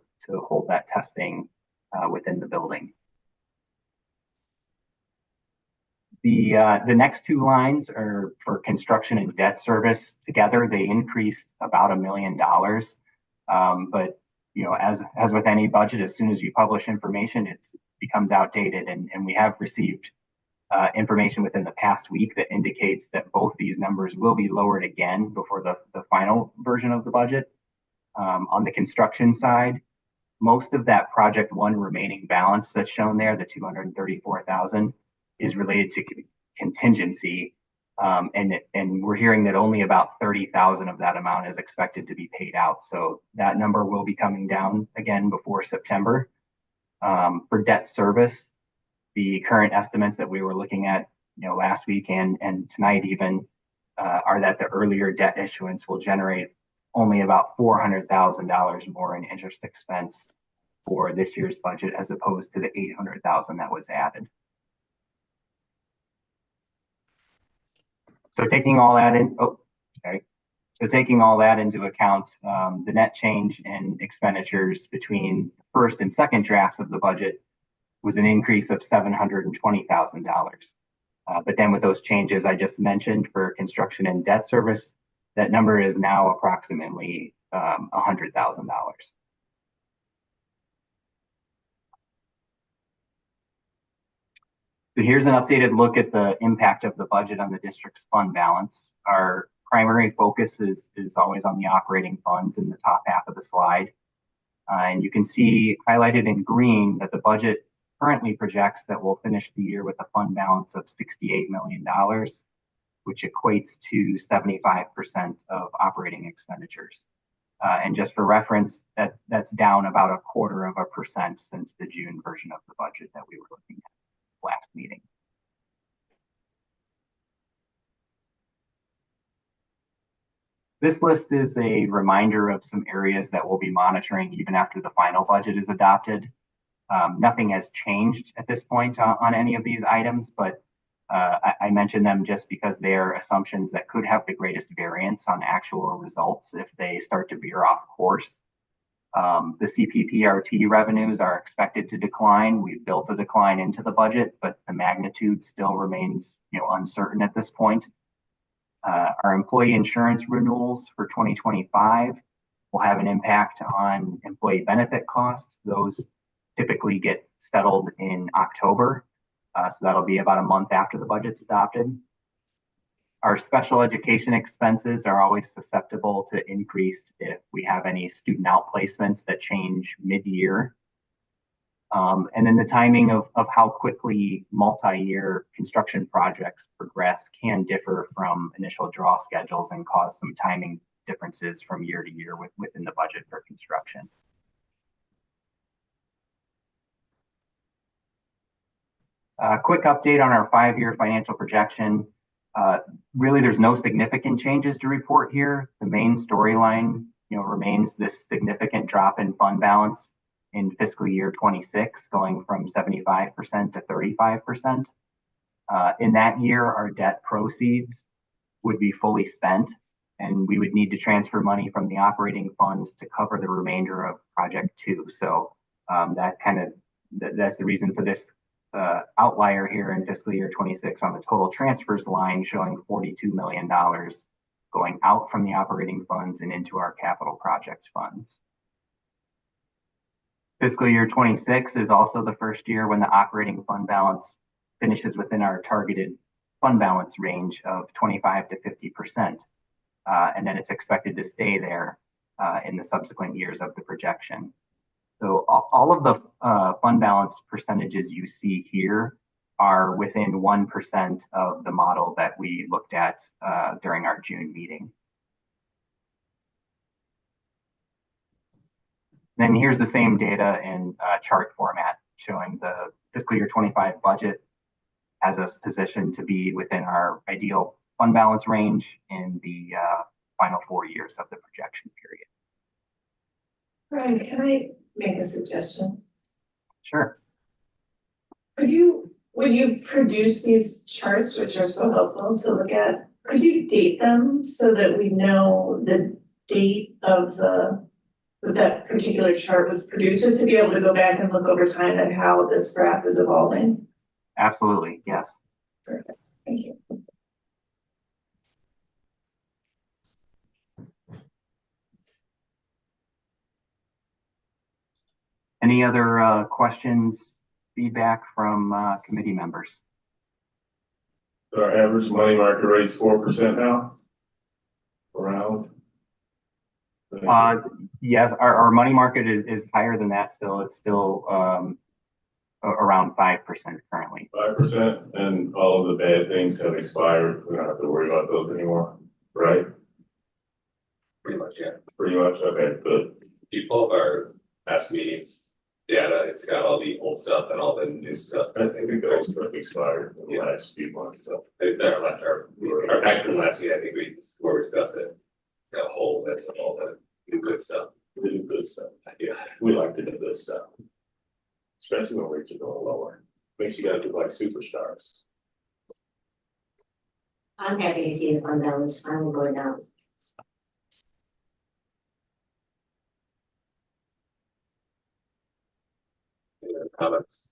hold that testing within the building. The next two lines are for construction and debt service. Together, they increased about $1 million. But you know, as with any budget, as soon as you publish information, it becomes outdated. And we have received information within the past week that indicates that both these numbers will be lowered again before the final version of the budget. On the construction side, most of that Project 1 remaining balance that's shown there, the $234,000, is related to contingency. And we're hearing that only about 30,000 of that amount is expected to be paid out. So that number will be coming down again before September. For debt service, the current estimates that we were looking at, you know, last week and tonight even, are that the earlier debt issuance will generate only about $400,000 more in interest expense for this year's budget as opposed to the $800,000 that was added. So taking all that into account, the net change in expenditures between first and second drafts of the budget was an increase of $720,000. But then with those changes I just mentioned for construction and debt service, that number is now approximately $100,000. So here's an updated look at the impact of the budget on the district's fund balance. Our primary focus is always on the operating funds in the top half of the slide. And you can see highlighted in green that the budget currently projects that we'll finish the year with a fund balance of $68 million, which equates to 75% of operating expenditures. And just for reference, that's down about 0.25% since the June version of the budget that we were looking at last meeting. This list is a reminder of some areas that we'll be monitoring even after the final budget is adopted. Nothing has changed at this point on any of these items, but I mention them just because they are assumptions that could have the greatest variance on actual results if they start to veer off course. The CPPRT revenues are expected to decline. We've built a decline into the budget, but the magnitude still remains, you know, uncertain at this point. Our employee insurance renewals for 2025 will have an impact on employee benefit costs. Those typically get settled in October. So that'll be about a month after the budget's adopted. Our special education expenses are always susceptible to increase if we have any student outplacements that change mid-year. And then the timing of how quickly multi-year construction projects progress can differ from initial draw schedules and cause some timing differences from year to year within the budget for construction. A quick update on our 5-year financial projection. Really, there's no significant changes to report here. The main storyline, you know, remains this significant drop in fund balance in fiscal year 26, going from 75% to 35%. In that year, our debt proceeds would be fully spent, and we would need to transfer money from the operating funds to cover the remainder of Project 2. So that's the reason for this outlier here in fiscal year 26 on the total transfers line, showing $42 million going out from the operating funds and into our capital project funds. Fiscal year 26 is also the first year when the operating fund balance finishes within our targeted fund balance range of 25 to 50%. And then it's expected to stay there in the subsequent years of the projection. So all of the fund balance percentages you see here are within 1% of the model that we looked at during our June meeting. Then here's the same data in chart format showing the fiscal year 25 budget has us positioned to be within our ideal fund balance range in the final 4 years of the projection period. Brian, can I make a suggestion? Sure. Could you, when you produce these charts, which are so helpful to look at, could you date them so that we know the date of that particular chart was produced, just to be able to go back and look over time at how this graph is evolving? Absolutely, yes. Perfect, thank you. Any other questions, feedback from committee members? Our average money market rate's 4% now? Around? Yes, our money market is higher than that still. It's still around 5% currently. 5%, and all of the bad things have expired. We don't have to worry about those anymore, right? Pretty much, yeah. Pretty much, okay, good. People are past meetings data, it's got all the old stuff and all the new stuff. I think those have expired in the last few months, so. I think that our action last week, I think we discussed it. Got a whole list of all the new good stuff. We do good stuff. Yeah. We like to do good stuff. Especially when rates are going lower. Makes you gotta do like superstars. I'm happy to see the fund balance finally going down. Any other comments?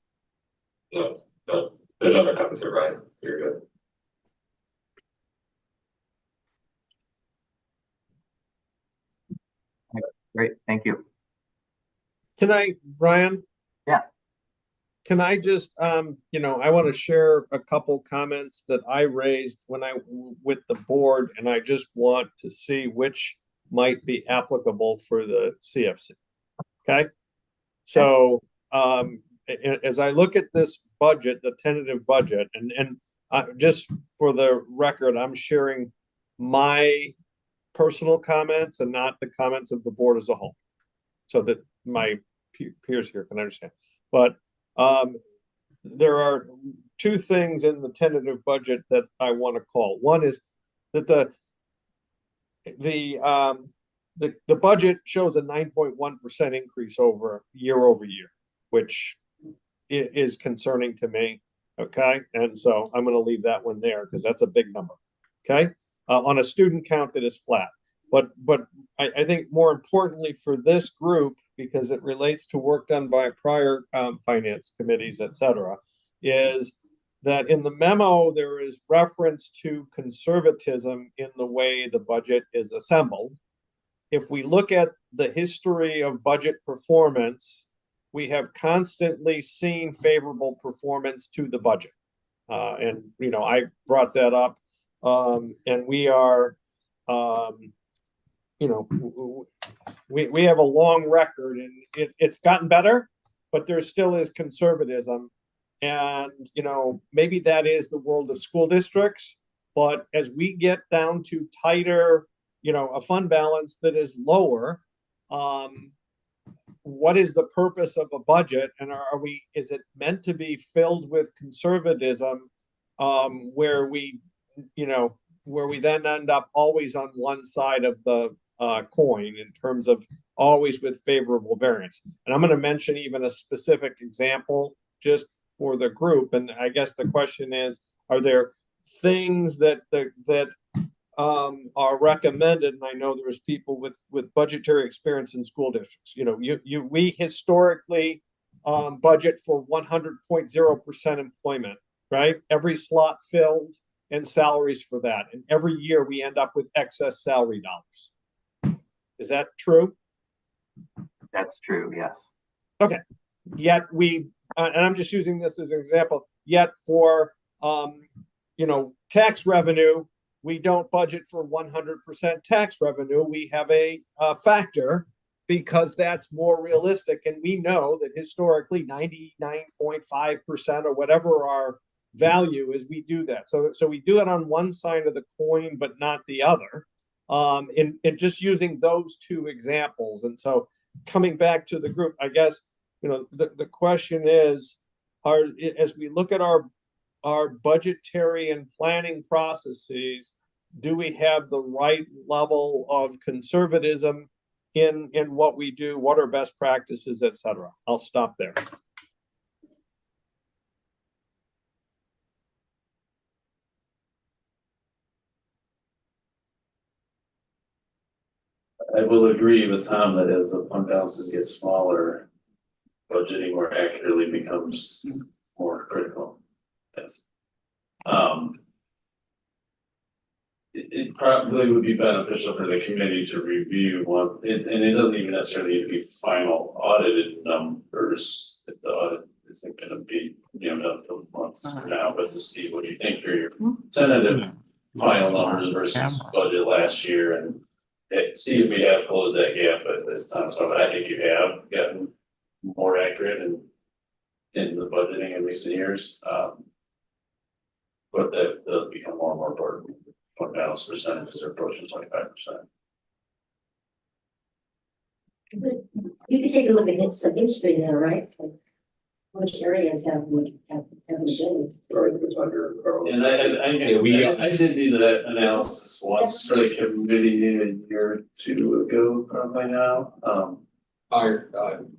No, the other comments are right, you're good. Great, thank you. Can I, Brian? Yeah. Can I just, I want to share a couple comments that I raised with the board, and I just want to see which might be applicable for the CFC. Okay. So, as I look at this budget, the tentative budget, and just for the record, I'm sharing my personal comments and not the comments of the board as a whole, so that my peers here can understand. But there are two things in the tentative budget that I want to call. One is that the budget shows a 9.1% increase over year, which is concerning to me. Okay, and so I'm going to leave that one there because that's a big number. Okay, on a student count that is flat. But I think more importantly for this group, because it relates to work done by prior finance committees, et cetera, is that in the memo, there is reference to conservatism in the way the budget is assembled. If we look at the history of budget performance, we have constantly seen favorable performance to the budget. And, I brought that up, and we are, we have a long record, and it's gotten better, but there still is conservatism. And, maybe that is the world of school districts, but as we get down to tighter, a fund balance that is lower, what is the purpose of a budget? And is it meant to be filled with conservatism, where we then end up always on one side of the coin in terms of always with favorable variance? And I'm going to mention even a specific example just for the group. And I guess the question is, are there things that are recommended? And I know there's people with budgetary experience in school districts. We historically budget for 100.0% employment, right? Every slot filled and salaries for that. And every year we end up with excess salary dollars. Is that true? That's true, yes. Okay. Yet and I'm just using this as an example, yet for, tax revenue, we don't budget for 100% tax revenue. We have a factor because that's more realistic. And we know that historically 99.5% or whatever our value is, we do that. So we do it on one side of the coin, but not the other. In just using those two examples. And so coming back to the group, I guess, the question is, as we look at our budgetary and planning processes, do we have the right level of conservatism in what we do? What are best practices, et cetera? I'll stop there. I will agree with Tom that as the fund balances get smaller, budgeting more accurately becomes more critical. Yes. It probably would be beneficial for the committee to review one, and it doesn't even necessarily need to be final audited numbers. If the audit isn't gonna be, done for months from now, but to see what you think are your tentative final numbers versus budget last year, and see if we have closed that gap at this time. So I think you have gotten more accurate in the budgeting in recent years. But that does become more and more important. Fund balance percentages are approaching 25%. You could take a look at some history there, right? Like, which areas have we been? Or it's under, or And I did do that analysis once for the committee a year or two ago, probably now.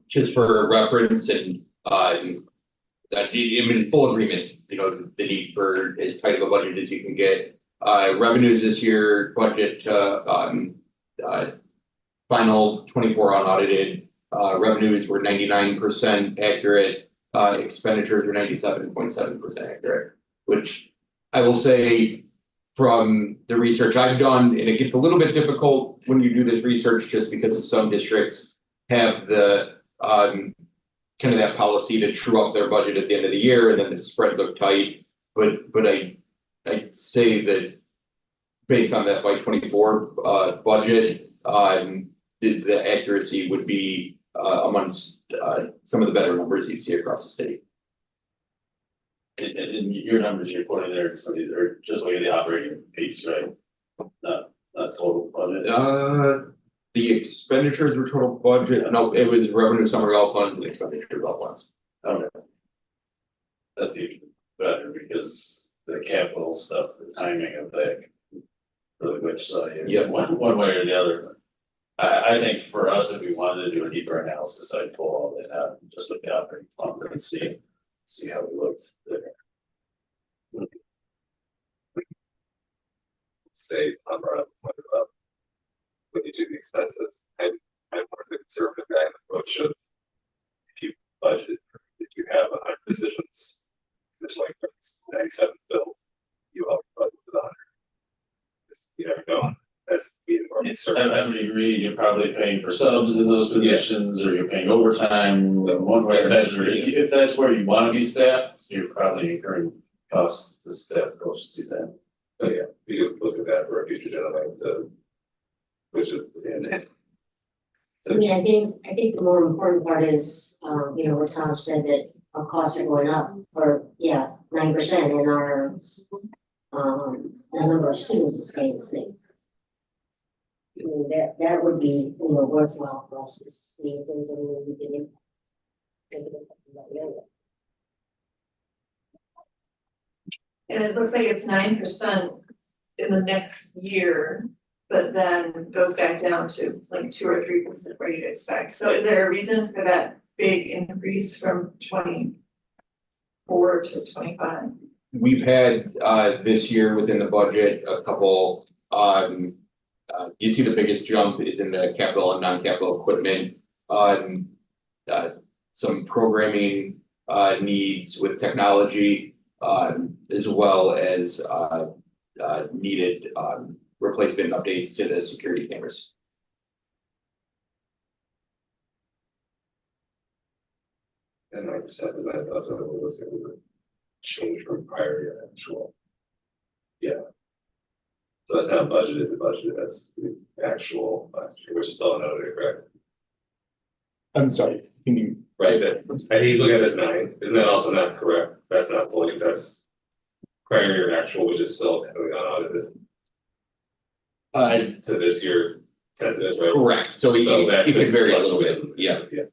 Just for reference and, that I'm in full agreement, the need for as tight of a budget as you can get. Revenues this year, budget, final 24 unaudited, revenues were 99% accurate, expenditures were 97.7% accurate, which I will say from the research I've done, and it gets a little bit difficult when you do this research just because some districts have the kind of that policy to true up their budget at the end of the year, and then the spreads look tight. But I'd say that based on the FY24 budget, the accuracy would be amongst some of the better numbers you'd see across the state. And your numbers you're putting there, so these are just like the operating piece, right? Not total budget. The expenditures were total budget. No, it was revenue summary all funds and expenditures all funds. Okay. That's even better because the capital stuff, the timing of that, really which side, one way or the other. I think for us, if we wanted to do a deeper analysis, I'd pull all that out and just look at operating funds and see how we looked there. say it's not brought up when you do the expenses. I'm more the conservative guy in the approach of if you budget, if you have 100 positions, just like for 97 bills, you have budget with 100. You never know. That's being more conservative. I would agree, you're probably paying for subs in those positions, or you're paying overtime in one way or another. If that's where you wanna be staffed, you're probably incurring costs to staff close to that. But yeah, we could look at that for a future deadline, which is, I mean, I think the more important part is, what Tom said, that our costs are going up, or, 9%, and our, the number of students is staying the same. I mean, that would be, worthwhile for us to see if there's any way we can make it about the area. And it looks like it's 9% in the next year, but then goes back down to like 2 or 3% where you'd expect. So is there a reason for that big increase from 24 to 25? We've had this year within the budget a couple, you see the biggest jump is in the capital and non-capital equipment. Some programming needs with technology, as well as needed replacement updates to the security cameras. and 9% of that, that's what it was going to change from prior year actual. Yeah. So that's not budgeted, the budget, that's the actual last year, which is still noted, correct? I'm sorry, can you? Right, I need to look at this 9, isn't that also not correct? That's not fully, that's prior year actual, which is still heavily unaudited. To this year, tentative, right? Correct, so it So that it could vary a little fluctuate. bit, yeah. Yeah,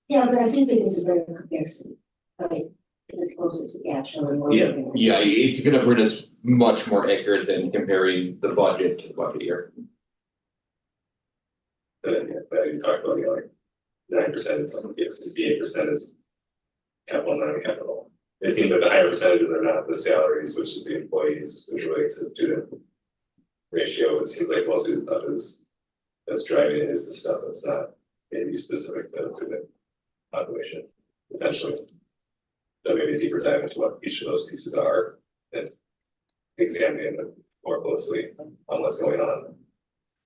Yeah, but I do think it's a better comparison, right? Because it's closer to the actual. and what we're Yeah. doing. Yeah, it's gonna bring us much more accurate than comparing the budget to the budget year. but you talked about, 9% is, 68% is capital, non-capital. It seems like the higher percentages are not the salaries, which is the employees, which relates to the ratio. It seems like most of the stuff is, that's driving it is the stuff that's not maybe specific to the student population, potentially. So maybe a deeper dive into what each of those pieces are and examining them more closely on what's going on.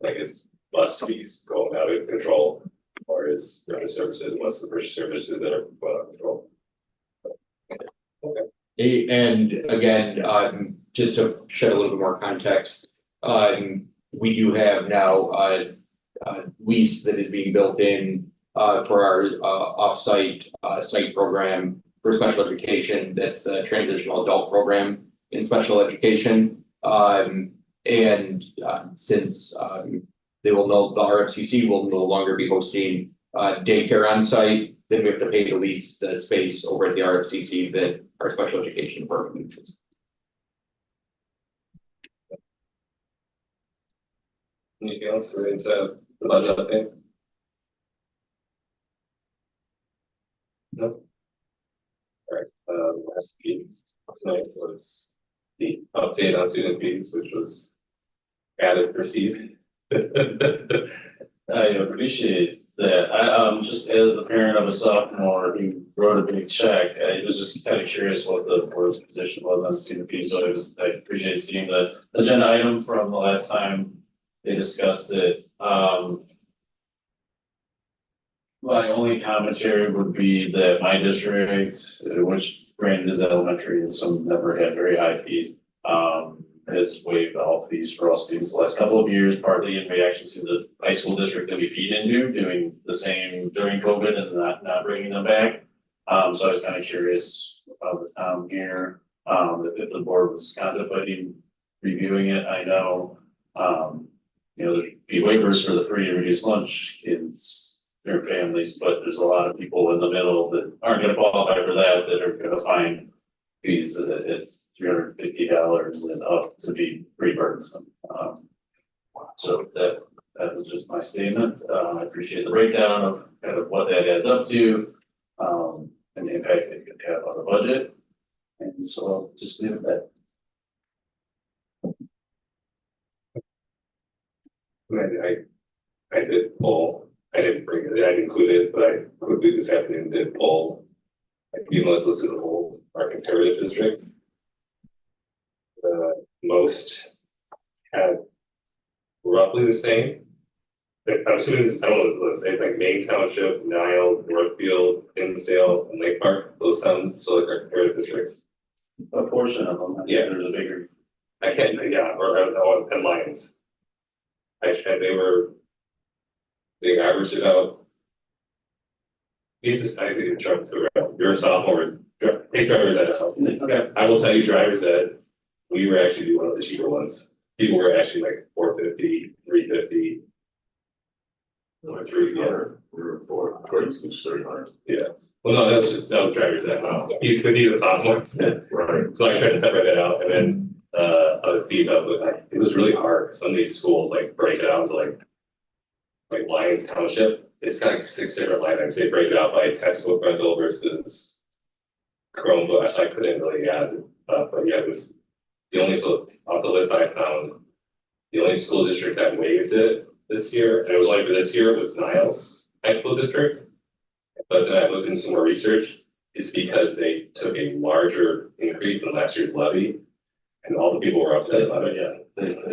Like, is bus fees going out of control, or is purchase services, what's the purchase services that are going out of control? And again, just to shed a little bit more context, we do have now a lease that is being built in for our offsite site program for special education. That's the transitional adult program in special education. Since the RFCC will no longer be hosting daycare on site, then we have to pay to lease the space over at the RFCC that our special education program uses. Anything else related to the budget update? No. Alright, last piece tonight was the update on student fees, which was added received. I appreciate that. Just as the parent of a sophomore who wrote a big check, I was just kind of curious what the board's position was on student fees. So I appreciate seeing the agenda item from the last time they discussed it. My only commentary would be that my district, which granted is elementary and some never had very high fees, has waived all fees for all students the last couple of years, partly in reaction to the high school district that we feed into, doing the same during COVID and not bringing them back. So I was kind of curious about the town here, if the board was contemplating reviewing it. I know, there's fee waivers for the free and reduced lunch kids, their families, but there's a lot of people in the middle that aren't gonna qualify for that are gonna find fees that it's $350 and up to be pretty burdensome. So that was just my statement. I appreciate the breakdown of kind of what that adds up to, and the impact it could have on the budget. And so I'll just leave it at that. I did pull, I didn't bring it, I didn't include it, but I quickly this afternoon did pull. Even as listed in whole, our comparative district. Most had roughly the same. I'm assuming this, I don't know what this list, it's like Maine Township, Niles, Northfield, Kinsale, and Lake Park, those sound so like our comparative districts. A portion of them, Yeah. there's a bigger. I can't, yeah, or and Lions. They averaged it out. You just, I think try to figure out, you're a sophomore, take driver's ed out. Okay, I will tell you, driver's ed, we were actually one of the cheaper ones. People were actually like $450, $350. Or three, yeah. We're for grade school, 300. Yeah, well, no, that was driver's ed, no, he's could be the sophomore. Right. So I tried to separate that out, and then, other fees, I was like, it was really hard, some of these schools like break it out to like Lions Township, it's got like 6 different line items, they break it out by textbook rental versus Chromebook, so I couldn't really add it up, but yeah, it was the only, so off the list I found, the only school district that waived it this year, and it was only for this year, was Niles High School District. But then I looked into some more research, it's because they took a larger increase in last year's levy, and all the people were upset about it, yeah. They have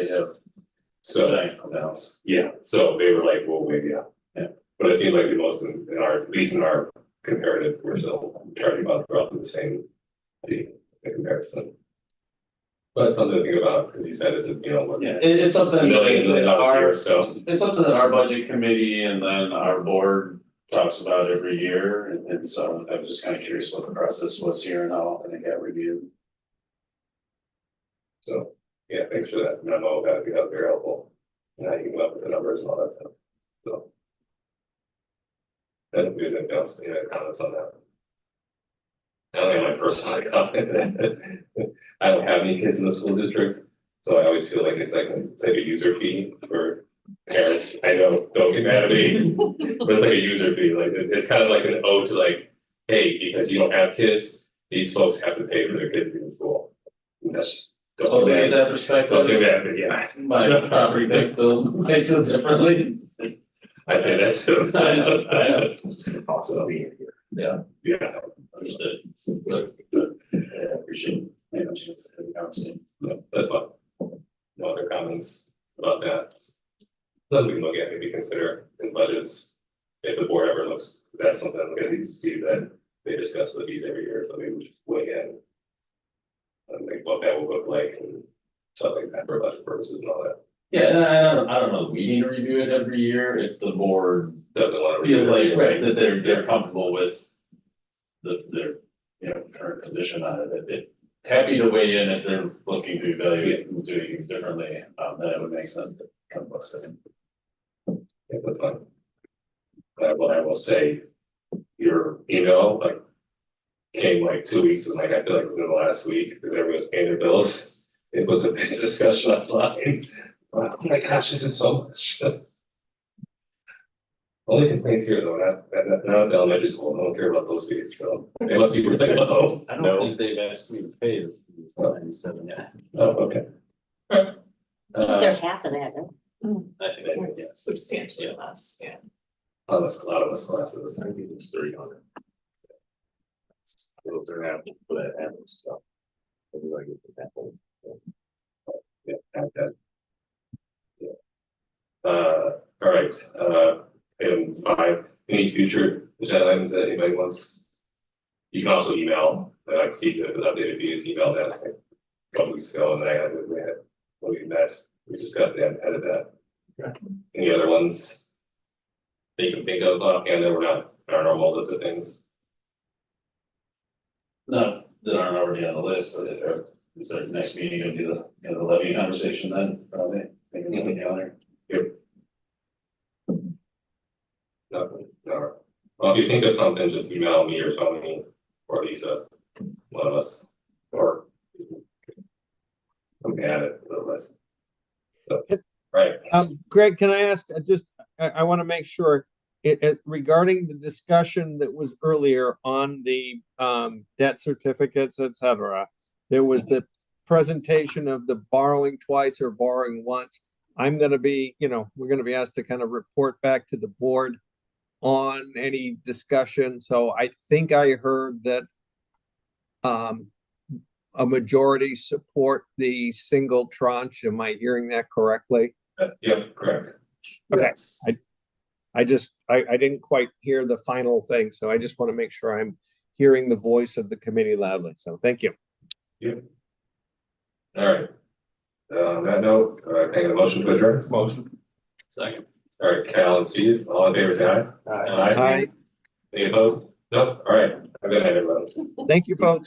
So, giant amounts. yeah, so they were like, well, maybe, yeah, but it seems like the most in our, at least in our comparative, we're still charging about roughly the same fee in comparison. But something to think about, because you said it's what, Yeah, it's something. $1 million a our- year, so. It's something that our budget committee and then our board talks about every year, and so I'm just kind of curious what the process was here and how often it got reviewed. So, yeah, thanks for that memo, that'd be very helpful. And how you come up with the numbers and all that stuff, so. Then we didn't else, any other comments on that? I only have my personal comment. I don't have any kids in the school district, so I always feel like it's like a user fee for parents. I know, don't get mad at me, but it's like a user fee, like it's kind of like an ode to like, hey, because you don't have kids, these folks have to pay for their kids being in school. And that's just. Totally get that perspective. Don't get mad, but yeah. My property tax bill might feel differently. I pay that too. I know. Also being here. Yeah. Yeah. Understood. Good. Yeah, appreciate it. I have a chance to have a conversation. Yeah, that's fine. No other comments about that. Something we can look at, maybe consider in budgets. If the board ever looks, that's something I'm gonna need to see that they discuss the fees every year, so maybe we just weigh in. And think what that will look like and stuff like that for budget purposes and all that. Yeah, and I don't know, we need to review it every year if the board Doesn't want to. feels like, right, that they're comfortable with their, you know, current condition on it. Happy to weigh in if they're looking to evaluate who's doing things differently, then it would make sense to come to us. Yeah, that's fine. I will say, your email, like, came like 2 weeks, and like, I feel like within the last week, because everyone was paying their bills, it was a big discussion online. Oh my gosh, this is so much. Only complaints here though, not elementary school, I don't care about those fees, so they must be pretty low. I don't think they've asked me to pay the 97 yet. Oh, okay. They're half of that, huh? I think they would, yeah. Substantially less, yeah. Oh, that's a lot of us classes. I think it's 300. Those are half for that Apple stuff. Everybody gets the Apple. Yeah, add that. Yeah. All right, item 5, any future agenda items that anybody wants? You can also email, I see the updated fees, email that like a couple weeks ago, and then I had, when we met, we just got the edit that. Any other ones that you can think of, and that were not our normal list of things? No, that aren't already on the list, but is our next meeting gonna be the, you know, the levy conversation then, probably, maybe on the calendar. Nothing, no. Well, if you think of something, just email me or Tony or Lisa, one of us, or we can add it to the list. So, right. Greg, can I ask, I want to make sure, regarding the discussion that was earlier on the debt certificates, et cetera, there was the presentation of the borrowing twice or borrowing once. I'm going to be, we're going to be asked to kind of report back to the board on any discussion. So I think I heard that a majority support the single tranche. Am I hearing that correctly? Yep, correct. Okay. I didn't quite hear the final thing, so I just want to make sure I'm hearing the voice of the committee loudly. So thank you. Yep. All right. On that note, can I get a motion to adjourn? Motion. Second. All right, Cal and Steve, all in favor, say aye. Hi. Any opposed? Nope. All right. Have a good night, everyone. Thank you, folks.